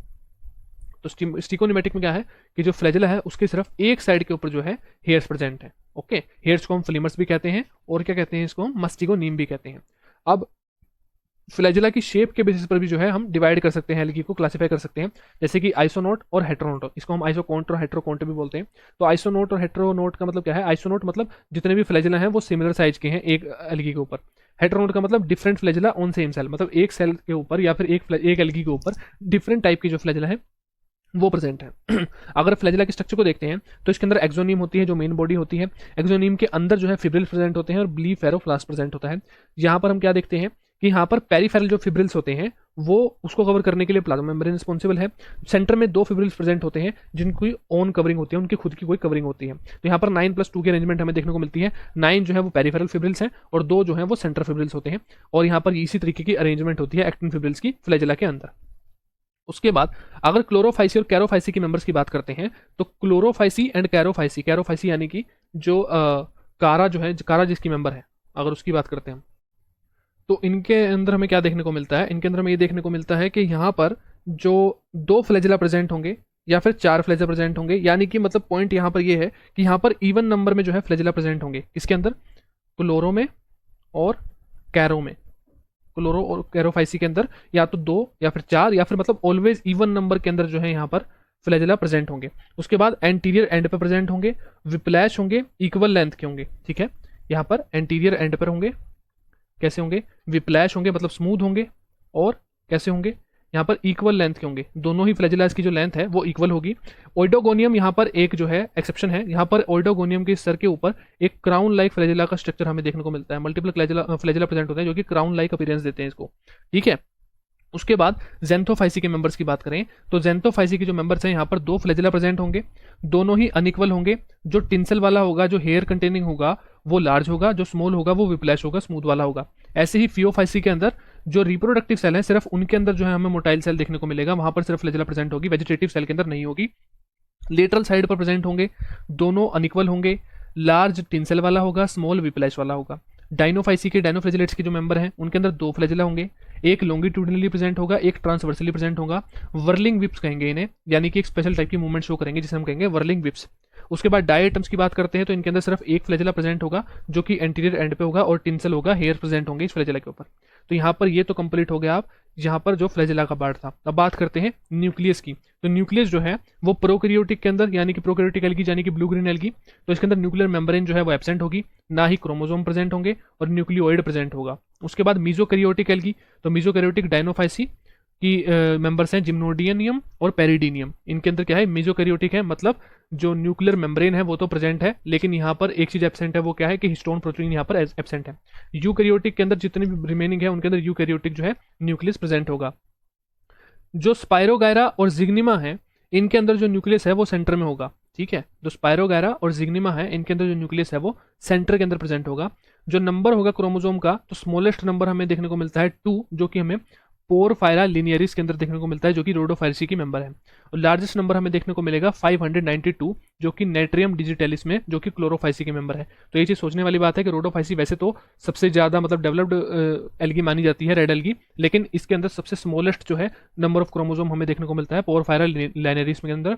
तो स्टिकोनिमेटिक में क्या है कि जो फ्लैजिला है उसके सिर्फ एक साइड के ऊपर जो है हेयर्स प्रेजेंट है। ओके, हेयर्स को हम फ्लीमर्स भी कहते हैं और क्या कहते हैं, इसको हम मस्टिगोनीम भी कहते हैं। अब फ्लैजिला की शेप के बेसिस पर भी जो है हम डिवाइड कर सकते हैं, एल्गी को क्लासिफाई कर सकते हैं, जैसे कि आइसोनोट और हेट्रोनोट, इसको हम आइसोकोंट और हेट्रोकोंट भी बोलते हैं। तो आइसोनोट और हेट्रोनोट का मतलब क्या है, आइसोनोट मतलब जितने भी फ्लैजिला हैं वो सिमिलर साइज के हैं एक एल्गी के ऊपर। हेट्रोनोट का मतलब different flagella on same cell, मतलब एक सेल के ऊपर या फिर एक एल्गी के ऊपर डिफरेंट टाइप की जो फ्लैजिला है वो प्रेजेंट है। अगर फ्लैजिला के स्ट्रक्चर को देखते हैं तो इसके अंदर एक्सोनीम होती है जो मेन बॉडी होती है, एक्सोनीम के अंदर जो है फिब्रिल्स प्रेजेंट होते हैं और ब्लीफेरोफ्लास्ट प्रेजेंट होता है। यहाँ पर हम क्या देखते हैं कि यहाँ पर पेरिफेरल जो फिब्रिल्स होते हैं वो उसको कवर करने के लिए प्लाज्मा मेम्ब्रेन रिस्पॉन्सिबल है। सेंटर में दो फिब्रिल्स प्रेजेंट होते हैं जिनकी ओन कवरिंग होती है, उनकी खुद की कोई कवरिंग होती है। तो यहाँ पर 9+2 की अरेंजमेंट हमें देखने को मिलती है। 9 जो है वो पेरिफेरल फिब्रिल्स हैं और 2 जो है वो सेंटर फिब्रिल्स होते हैं और यहाँ पर इसी तरीके की अरेंजमेंट होती है एक्टिन फिब्रिल्स की फ्लैजिला के अंदर। उसके बाद अगर क्लोरोफाइसी और कैरोफाइसी की मेंबर्स की बात करते हैं तो क्लोरोफाइसी एंड कैरोफाइसी, कैरोफाइसी यानी कि जो कारा जो है, कारा जिसकी मेंबर है, अगर उसकी बात करते हैं तो इनके अंदर हमें क्या देखने को मिलता है, इनके अंदर हमें ये देखने को मिलता है कि यहाँ पर जो 2 फ्लैजिला प्रेजेंट होंगे या फिर 4 फ्लैजिला प्रेजेंट होंगे, यानी कि मतलब पॉइंट यहाँ पर ये है कि यहाँ पर इवन नंबर में जो है फ्लैजिला प्रेजेंट होंगे, किसके अंदर, क्लोरो में और कैरो में। क्लोरो और कैरोफाइसी के अंदर या तो 2 या फिर 4 या फिर मतलब ऑलवेज इवन नंबर के अंदर जो है यहाँ पर फ्लैजिला प्रेजेंट होंगे। उसके बाद एंटीरियर एंड पे प्रेजेंट होंगे, विप्लैश होंगे, इक्वल लेंथ के होंगे, ठीक है, यहाँ पर एंटीरियर एंड पर होंगे, कैसे होंगे, विप्लैश होंगे मतलब स्मूथ होंगे और कैसे होंगे, यहाँ पर इक्वल लेंथ के होंगे, दोनों ही फ्लैजिलास की जो लेंथ है वो इक्वल होगी। ओइडोगोनियम यहाँ पर एक जो है एक्सेप्शन है, यहाँ पर ओइडोगोनियम के सर के ऊपर एक क्राउन लाइक फ्लैजिला का स्ट्रक्चर हमें देखने को मिलता है। मल्टीपल फ्लैजिला प्रेजेंट होते हैं जो कि क्राउन लाइक अपीयरेंस देते हैं इसको, ठीक है। उसके बाद जेंथोफाइसी के मेंबर्स की बात करें तो जेंथोफाइसी के जो मेंबर्स हैं यहाँ पर 2 फ्लैजिला प्रेजेंट होंगे, दोनों ही अनइक्वल होंगे। जो टिंसल वाला होगा, जो हेयर कंटेनिंग होगा वो लार्ज होगा, जो स्मॉल होगा वो विप्लैश होगा, स्मूथ वाला होगा। ऐसे ही फियोफाइसी के अंदर जो रिप्रोडक्टिव सेल है सिर्फ उनके अंदर जो है हमें मोटाइल सेल देखने को मिलेगा, वहां पर सिर्फ फ्लैजिला प्रेजेंट होगी, वेजिटेटिव सेल के अंदर नहीं होगी। लेटरल साइड पर प्रेजेंट होंगे, दोनों अनइक्वल होंगे, लार्ज टिंसल वाला होगा, स्मॉल विप्लैश वाला होगा। डाइनोफाइसी के, डाइनोफ्लैजिलेट्स के जो मेंबर हैं उनके अंदर 2 फ्लैजिला होंगे, एक लॉन्गिट्यूडनली प्रेजेंट होगा, एक ट्रांसवर्सली प्रेजेंट होगा। वर्लिंग विप्स कहेंगे इन्हें, यानी कि एक स्पेशल टाइप की मूवमेंट शो करेंगे जिसे हम कहेंगे वर्लिंग विप्स। उसके बाद डायटम्स की बात करते हैं तो इनके अंदर सिर्फ एक फ्लैजिला प्रेजेंट होगा जो कि एंटीरियर एंड पे होगा और टिंसल होगा, हेयर प्रेजेंट होंगे इस फ्लैजिला के ऊपर। तो यहाँ पर ये तो कंप्लीट हो गया आप यहाँ पर जो फ्लैजिला का पार्ट था। अब बात करते हैं न्यूक्लियस की। तो न्यूक्लियस जो है वो प्रोकैरियोटिक के अंदर यानी कि प्रोकैरियोटिक एल्गी यानी कि ब्लू ग्रीन एल्गी, तो इसके अंदर न्यूक्लियर मेम्ब्रेन जो है वो एब्सेंट होगी, ना ही क्रोमोसोम प्रेजेंट होंगे और न्यूक्लियोइड प्रेजेंट होगा। उसके बाद मीजोकैरियोटिक एल्गी, तो मीजोकैरियोटिक डायनोफाइसी की मेंबर्स हैं जिम्नोडियनियम और पेरिडीनियम। इनके अंदर क्या है, मीजोकैरियोटिक है, मतलब जो न्यूक्लियर मेम्ब्रेन है वो तो प्रेजेंट है, लेकिन यहाँ पर एक चीज एब्सेंट है, वो क्या है कि हिस्टोन प्रोटीन यहाँ पर एब्सेंट है। यूकैरियोटिक के अंदर जितने भी रिमेनिंग है उनके अंदर यूकैरियोटिक जो है न्यूक्लियस प्रेजेंट होगा। जो स्पायरोगायरा और जिग्निमा है इनके अंदर जो न्यूक्लियस है वो सेंटर में होगा, ठीक है। जो स्पायरोगायरा और जिग्निमा है इनके अंदर जो न्यूक्लियस है वो सेंटर के अंदर प्रेजेंट होगा। जो नंबर होगा क्रोमोसोम का, तो स्मॉलेस्ट नंबर हमें देखने को मिलता है 2, जो कि हमें पोरफायरा लिनियरिस के अंदर देखने को मिलता है, जो कि रोडोफायरेसी की मेंबर है। और लार्जेस्ट नंबर हमें देखने को मिलेगा 592, जो कि नेट्रियम डिजिटलिस में, जो कि क्लोरोफाइसी के मेंबर है। तो ये चीज सोचने वाली बात है कि रोडोफाइसी वैसे तो सबसे ज्यादा मतलब डेवलप्ड एल्गी मानी जाती है, रेड एल्गी, लेकिन इसके अंदर सबसे स्मॉलेस्ट जो है नंबर ऑफ क्रोमोसोम हमें देखने को मिलता है पोरफायरा लिनियरिस के अंदर,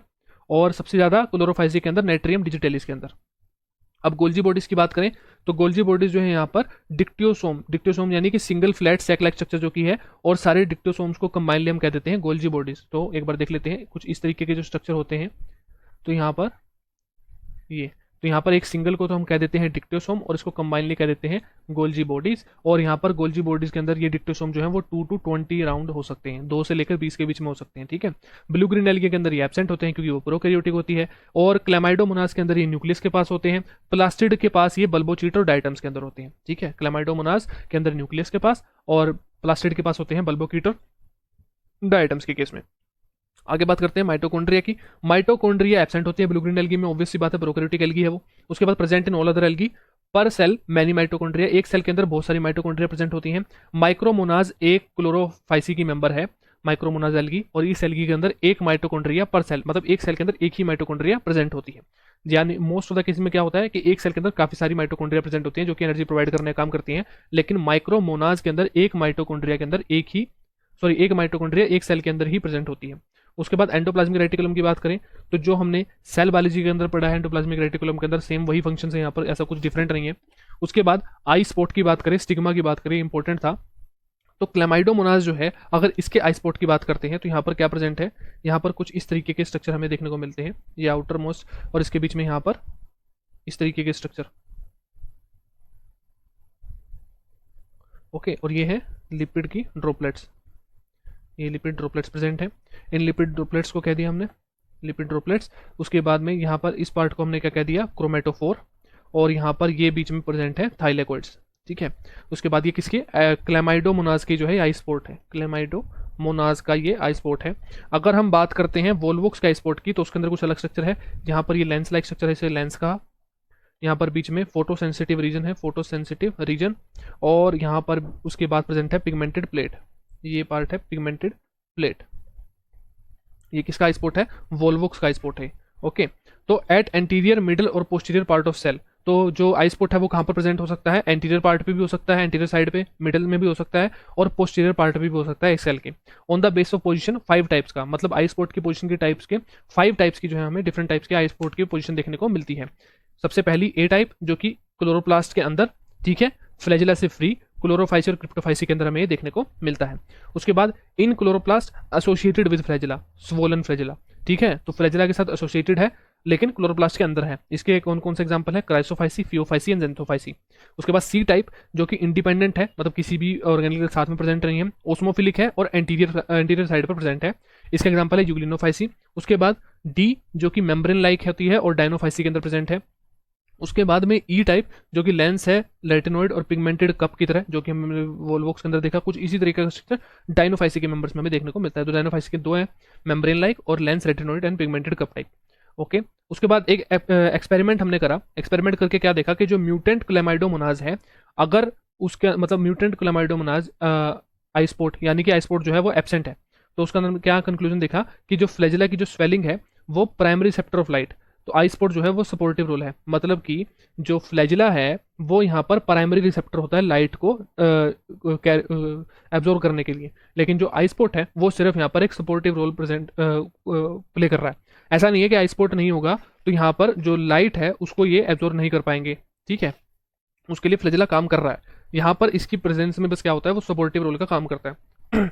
और सबसे ज्यादा क्लोरोफाइसी के अंदर नेट्रियम डिजिटलिस के अंदर। अब गोल्जी बॉडीज की बात करें तो गोल्जी बॉडीज जो है यहाँ पर डिक्टियोसोम यानी कि single flat sac like structure जो की है, और सारे डिक्टियोसोम्स को कंबाइनली हम कह देते हैं गोल्जी बॉडीज। तो एक बार देख लेते हैं कुछ इस तरीके के जो स्ट्रक्चर होते हैं। तो यहाँ पर यहाँ पर एक सिंगल को तो हम कह देते हैं डिक्टियोसोम और इसको कंबाइनली कह देते हैं गोल्जी बॉडीज। और यहाँ पर गोल्जी बॉडीज के अंदर ये डिक्टियोसोम जो है वो 2 to 20 राउंड हो सकते हैं, 2 से लेकर 20 के बीच में हो सकते हैं, ठीक है। ब्लू ग्रीन एल्गी के अंदर ये एब्सेंट होते हैं क्योंकि वो प्रोकैरियोटिक होती है, और क्लैमाइडोमोनास के अंदर ये न्यूक्लियस के पास होते हैं, प्लास्टिड के पास ये बल्बोचीट और डायटम्स के अंदर होते हैं, ठीक है। क्लैमाइडोमोनास के अंदर न्यूक्लियस के पास और प्लास्टिड के पास होते हैं बल्बोकीट और डायटम्स के केस में। आगे बात करते हैं माइटोकॉन्ड्रिया की। माइटोकॉन्ड्रिया एब्सेंट होती है ब्लू ग्रीन एल्गी में, ऑब्वियस सी बात है, प्रोकैरियोटिक एल्गी है वो। उसके बाद present in all other algae, पर सेल मैनी माइटोकॉन्ड्रिया, एक सेल के अंदर बहुत सारी माइटोकॉन्ड्रिया प्रेजेंट होती हैं। माइक्रोमोनाज एक क्लोरोफाइसी की मेंबर है, माइक्रोमोनाज एल्गी, और इस एल्गी के अंदर एक माइटोकॉन्ड्रिया पर सेल, मतलब एक सेल के अंदर एक ही माइटोकॉन्ड्रिया प्रेजेंट होती है। यानी मोस्ट ऑफ द केस में क्या होता है कि एक सेल के अंदर काफी सारी माइटोकॉन्ड्रिया प्रेजेंट होती हैं जो कि एनर्जी प्रोवाइड करने का काम करती हैं, लेकिन माइक्रोमोनाज के अंदर एक माइटोकॉन्ड्रिया के अंदर एक माइटोकॉन्ड्रिया एक सेल के अंदर ही प्रेजेंट होती है। उसके बाद एंडोप्लाज्मिक रेटिकुलम की बात करें तो जो हमने सेल बायोलॉजी के अंदर पढ़ा है एंडोप्लाज्मिक रेटिकुलम के अंदर सेम वही फंक्शन है, यहाँ पर ऐसा कुछ डिफरेंट नहीं है। उसके बाद आई स्पॉट की बात करें, स्टिग्मा की बात करें, इंपॉर्टेंट था। तो क्लैमाइडोमोनास जो है, अगर इसके आई स्पॉट की बात करते हैं तो यहाँ पर क्या प्रेजेंट है, यहाँ पर कुछ इस तरीके के स्ट्रक्चर हमें देखने को मिलते हैं, ये आउटर मोस्ट, और इसके बीच में यहाँ पर इस तरीके के स्ट्रक्चर, ओके। और ये है लिपिड की ड्रॉपलेट्स, ये लिपिड ड्रॉपलेट्स प्रेजेंट है। इन लिपिड ड्रॉपलेट्स को कह दिया हमने लिपिड ड्रॉपलेट्स। उसके बाद में यहाँ पर इस पार्ट को हमने क्या कह दिया, क्रोमेटोफोर, और यहाँ पर ये बीच में प्रेजेंट है थाइलेकोइड्स, ठीक है। उसके बाद ये किसके, क्लैमाइडोमोनास की जो है आई स्पॉट है, क्लैमाइडोमोनास का ये आई स्पॉट है। अगर हम बात करते हैं वोल्वोक्स का आई स्पॉट की तो उसके अंदर कुछ अलग स्ट्रक्चर है। यहाँ पर ये लेंस लाइक स्ट्रक्चर है, इसे लेंस का, यहाँ पर बीच में फोटोसेंसिटिव रीजन है, फोटोसेंसिटिव रीजन, और यहाँ पर उसके बाद प्रेजेंट है पिगमेंटेड प्लेट, ये पार्ट है पिगमेंटेड प्लेट। ये किसका आई स्पॉट है, वोल्वोक्स का आई स्पॉट है, ओके। तो एट एंटीरियर मिडल और पोस्टीरियर पार्ट ऑफ सेल, तो जो आई स्पॉट है वो कहाँ पर प्रेजेंट हो सकता है, एंटीरियर पार्ट पे भी हो सकता है, एंटीरियर साइड पे, मिडल में भी हो सकता है, और पोस्टीरियर पार्ट पे भी हो सकता है एक सेल के। On the base of position 5 types का, मतलब आई स्पॉट की पोजीशन के टाइप्स के 5 टाइप्स की जो है हमें डिफरेंट टाइप्स के आई स्पॉट की पोजीशन देखने को मिलती है। सबसे पहली ए टाइप जो कि क्लोरोप्लास्ट के अंदर, ठीक है, फ्लैजिला से फ्री, क्लोरोफाइसी और क्रिप्टोफाइसी के अंदर हमें ये देखने को मिलता है। उसके बाद इन chloroplast associated with flagella, swollen flagella, ठीक है, तो फ्लैजिला के साथ एसोसिएटेड है लेकिन क्लोरोप्लास्ट के अंदर है। इसके कौन कौन से एग्जांपल है, क्राइसोफाइसी, फियोफाइसी एंड जेंथोफाइसी। उसके बाद सी टाइप जो कि इंडिपेंडेंट है, मतलब किसी भी ऑर्गेनेल के साथ में प्रेजेंट नहीं है, ओस्मोफिलिक है और एंटीरियर साइड पर प्रेजेंट है, इसका एग्जांपल है यूग्लिनोफाइसी। उसके बाद डी जो कि मेम्ब्रेन लाइक होती है और डायनोफाइसी के अंदर प्रेजेंट है। उसके बाद में ई टाइप जो कि लेंस है, लेटिनोइड और पिगमेंटेड कप की तरह, जो कि हमने वोल्वोक्स के अंदर देखा, कुछ इसी तरीके का स्ट्रक्चर डायनोफाइसी के मेंबर्स में हमें देखने को मिलता है। तो डायनोफाइसी के 2 हैं, मेम्ब्रेन लाइक और lens, retinoid and pigmented cup type, okay. उसके बाद एक एक्सपेरिमेंट हमने करा, एक्सपेरिमेंट करके क्या देखा कि जो म्यूटेंट क्लैमाइडोमोनाज है, अगर उसके मतलब म्यूटेंट क्लैमाइडोमोनाज आई स्पॉट यानी कि आई स्पॉट जो है वो एब्सेंट है, तो उसका क्या कंक्लूजन देखा कि जो फ्लैजिला की जो स्वेलिंग है वो प्राइमरी रिसेप्टर ऑफ लाइट, तो आई स्पॉट जो है वो सपोर्टिव रोल है, मतलब कि जो फ्लैजिला है वो यहाँ पर प्राइमरी रिसेप्टर होता है लाइट को एब्जॉर्व करने के लिए, लेकिन जो आई स्पॉट है वो सिर्फ यहाँ पर एक सपोर्टिव रोल प्ले कर रहा है। ऐसा नहीं है कि आई स्पॉट नहीं होगा तो यहाँ पर जो लाइट है उसको ये एब्जॉर्ब नहीं कर पाएंगे, ठीक है, उसके लिए फ्लैजेला काम कर रहा है। यहाँ पर इसकी प्रेजेंस में बस क्या होता है, वो सपोर्टिव रोल का काम करता है।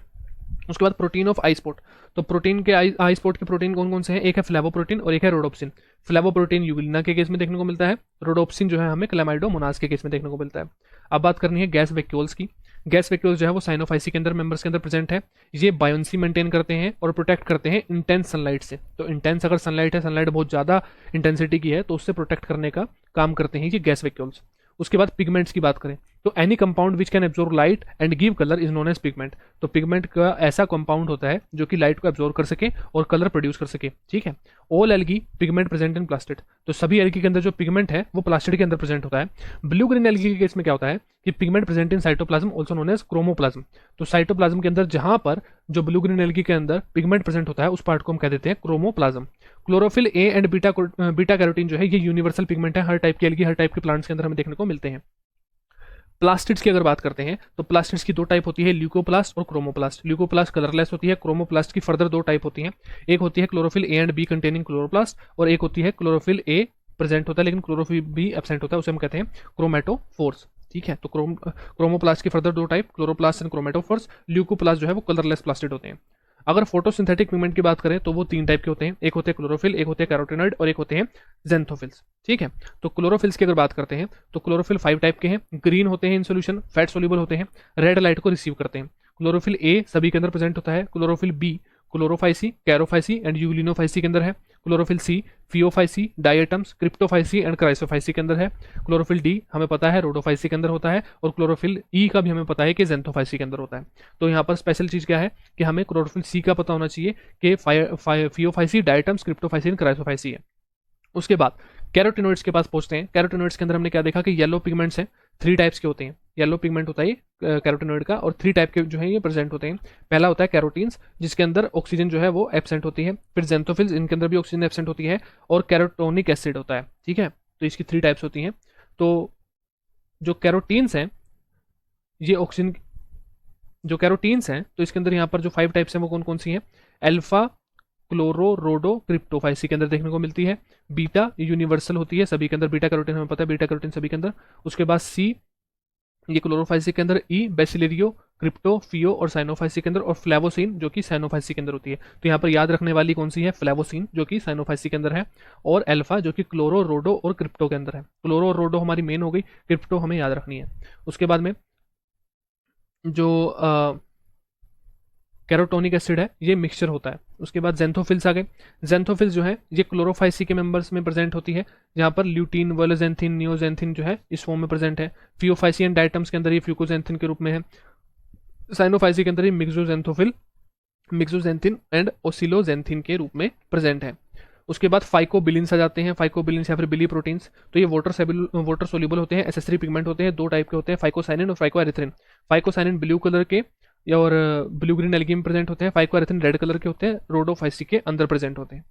उसके बाद प्रोटीन ऑफ आई स्पॉट, तो प्रोटीन के आई स्पॉट के प्रोटीन कौन कौन से हैं, एक है फ्लेवोप्रोटीन और एक है रोडोप्सिन। फ्लेवोप्रोटीन यूग्लिना के केस में देखने को मिलता है, रोडोप्सिन जो है हमें क्लैमाइडोमोनास के केस में देखने को मिलता है। अब बात करनी है गैस वैक्यूल्स की। गैस वैक्यूल्स जो है वो साइनोफाइसी के अंदर मेंबर्स के अंदर प्रेजेंट है। ये बायोन्सी मेंटेन करते हैं और प्रोटेक्ट करते हैं इंटेंस सनलाइट से। तो इंटेंस अगर सनलाइट है, सनलाइट बहुत ज़्यादा इंटेंसिटी की है, तो उससे प्रोटेक्ट करने का काम करते हैं ये गैस वैक्यूल्स। उसके बाद पिगमेंट्स की बात करें तो any compound which can absorb light and give colour is known as pigment. तो पिगमेंट का ऐसा कंपाउंड होता है जो कि लाइट को एब्जॉर्ब कर सके और कलर प्रोड्यूस कर सके, ठीक है। ऑल एल्गी पिगमेंट प्रेजेंट इन प्लास्टिड, तो सभी एल्गी के अंदर जो पिगमेंट है वो प्लास्टिड के अंदर प्रेजेंट होता है। ब्लू ग्रीन एल्गी के केस में क्या होता है कि pigment present in cytoplasm also known as chromoplasm. तो साइटोप्लाज्म के अंदर जहां पर जो ब्लू ग्रीन एल्गी के अंदर पिगमेंट प्रेजेंट होता है उस पार्ट को हम कह देते हैं chromoplasm. Chlorophyll A and beta carotene जो है ये यूनिवर्सल पिगमेंट है, हर टाइप की एल्गी हर टाइप के प्लांट्स के अंदर हमें देखने को मिलते हैं। प्लास्टिड्स की अगर बात करते हैं तो प्लास्टिड्स की दो टाइप होती है, ल्यूकोप्लास्ट और क्रोमोप्लास्ट। ल्यूकोप्लास्ट कलरलेस होती है, क्रोमोप्लास्ट की फर्दर दो टाइप होती हैं, एक होती है chlorophyll A and B containing chloroplast और एक होती है क्लोरोफिल ए प्रेजेंट होता है लेकिन क्लोरोफिल बी एब्सेंट होता है, उसे हम कहते हैं क्रोमेटोफोर्स, ठीक है। तो क्रोमोप्लास्ट की फर्दर दो type, chloroplast and chromatophores. Leucoplast जो है वो कलरलेस प्लास्टिड होते हैं। अगर फोटोसिंथेटिक पिगमेंट की बात करें तो वो तीन टाइप के होते हैं, एक होते हैं क्लोरोफिल, एक होते हैं कैरोटिनॉइड और एक होते हैं जेंथोफिल्स, ठीक है। तो क्लोरोफिल्स की अगर बात करते हैं तो क्लोरोफिल 5 टाइप के हैं, ग्रीन होते हैं इन सोल्यूशन, फैट सोल्यूबल होते हैं, रेड लाइट को रिसीव करते हैं। क्लोरोफिल ए सभी के अंदर प्रेजेंट होता है, chlorophyll b Chlorophyceae, Charophyceae and Euglenophyceae के अंदर है, chlorophyll c Phaeophyceae, diatoms, Cryptophyceae and Chrysophyceae के अंदर है, क्लोरोफिल डी हमें पता है रोडोफाइसी के अंदर होता है और क्लोरोफिल ई का भी हमें पता है कि जेंथोफाइसी के अंदर होता है। तो यहाँ पर स्पेशल चीज़ क्या है कि हमें क्लोरोफिल सी का पता होना चाहिए कि फियोफाइसी, डायटम्स, क्रिप्टोफाइसी एंड क्राइसोफाइसी है। उसके बाद कैरोटिनोइड्स के पास पहुंचते हैं। कैरोटिनोइड्स के अंदर हमने क्या देखा कि येलो पिगमेंट्स हैं, 3 टाइप्स के होते हैं। येलो पिगमेंट होता है ये कैरोटिनोइड का और 3 टाइप के जो है ये प्रेजेंट होते हैं। पहला होता है कैरोटीन्स जिसके अंदर ऑक्सीजन जो है वो एब्सेंट होती है, फिर जेंथोफिल्स इनके अंदर भी ऑक्सीजन एब्सेंट होती है और कैरोटोनिक एसिड होता है, ठीक है। तो इसकी 3 टाइप्स होती हैं। तो जो कैरोटीन्स हैं ये ऑक्सीजन, जो कैरोटीन्स हैं तो इसके अंदर यहाँ पर जो 5 टाइप्स हैं वो कौन कौन सी हैं, अल्फा, क्लोरो, रोडो, क्रिप्टोफाइसी के अंदर देखने को मिलती है। बीटा यूनिवर्सल होती है सभी के अंदर, बीटा कैरोटीन हमें पता है, बीटा कैरोटीन सभी के अंदर। उसके बाद सी ये क्लोरोफाइसी के अंदर, ई बेसिलेरियो, क्रिप्टो, फियो और साइनोफाइसी के अंदर और फ्लेवोसिन जो कि साइनोफाइसी के अंदर होती है। तो यहाँ पर याद रखने वाली कौन सी है, फ्लेवोसिन जो कि साइनोफाइसी के अंदर है और अल्फा जो कि क्लोरो, रोडो और क्रिप्टो के अंदर है। क्लोरो और रोडो हमारी मेन हो गई, क्रिप्टो हमें याद रखनी है। उसके बाद में जो कैरोटोनिक एसिड है ये मिक्सचर होता है। उसके बाद जेंथोफिल्स आ गए। जेंथोफिल्स जो है ये क्लोरोफाइसी के मेंबर्स में प्रेजेंट होती है जहाँ पर ल्यूटीन, वोलोजेंथिन, नियोजेंथिन जो है इस फॉर्म में प्रेजेंट है। फियोफाइसी एंड डायटम्स के अंदर ये फ्यूकोजेंथिन के रूप में है। साइनोफाइसी के अंदर ये मिक्सोजेंथोफिल, मिक्सोजेंथिन एंड ओसिलोजेंथिन के रूप में प्रेजेंट है। उसके बाद फाइकोबिलिन्स आ जाते हैं, फाइकोबिलिन्स या फिर बिली प्रोटीन्स। तो ये वाटर सोल्यूबल होते हैं, एसेसरी पिगमेंट होते हैं, 2 टाइप के होते हैं, फाइकोसाइनिन और फाइकोएरिथ्रिन। फाइकोसाइनिन ब्लू कलर के और ब्लू ग्रीन एल्गी में प्रेजेंट होते हैं, फाइकोएरिथ्रिन रेड कलर के होते हैं, रोडोफाइसी के अंदर प्रेजेंट होते हैं।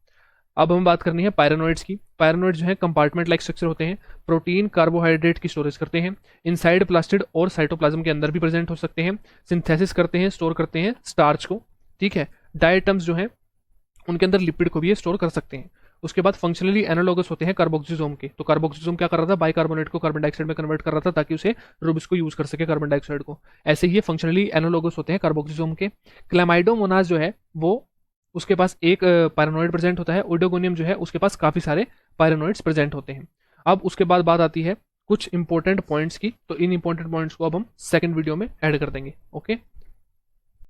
अब हम बात करनी है पायरानोइड्स की। पायरानोइड जो है कंपार्टमेंट लाइक स्ट्रक्चर होते हैं, प्रोटीन कार्बोहाइड्रेट की स्टोरेज करते हैं, इनसाइड प्लास्टिड और साइटोप्लाज्म के अंदर भी प्रेजेंट हो सकते हैं, सिंथेसिस करते हैं, स्टोर करते हैं स्टार्च को, ठीक है। डायटम्स जो हैं उनके अंदर लिपिड को भी स्टोर कर सकते हैं। उसके बाद फंक्शनली एनालॉगस होते हैं कार्बोक्सिजोम के। तो कार्बोक्सिजोम क्या कर रहा था, बाइकार्बोनेट को कार्बन डाइऑक्साइड में कन्वर्ट कर रहा था ताकि उसे रूबिस को यूज कर सके कार्बन डाइऑक्साइड को। ऐसे ही ये फंक्शनली एनालॉगस होते हैं कार्बोक्सिजोम के। क्लैमाइडोमोनास जो है वो उसके पास एक पायरानोइड प्रेजेंट होता है, ओइडोगोनियम जो है उसके पास काफी सारे पायरानोइड्स प्रेजेंट होते हैं। अब उसके बाद बात आती है कुछ इंपॉर्टेंट पॉइंट्स की, तो इन इंपॉर्टेंट पॉइंट्स को अब हम सेकंड वीडियो में ऐड कर देंगे। ओके।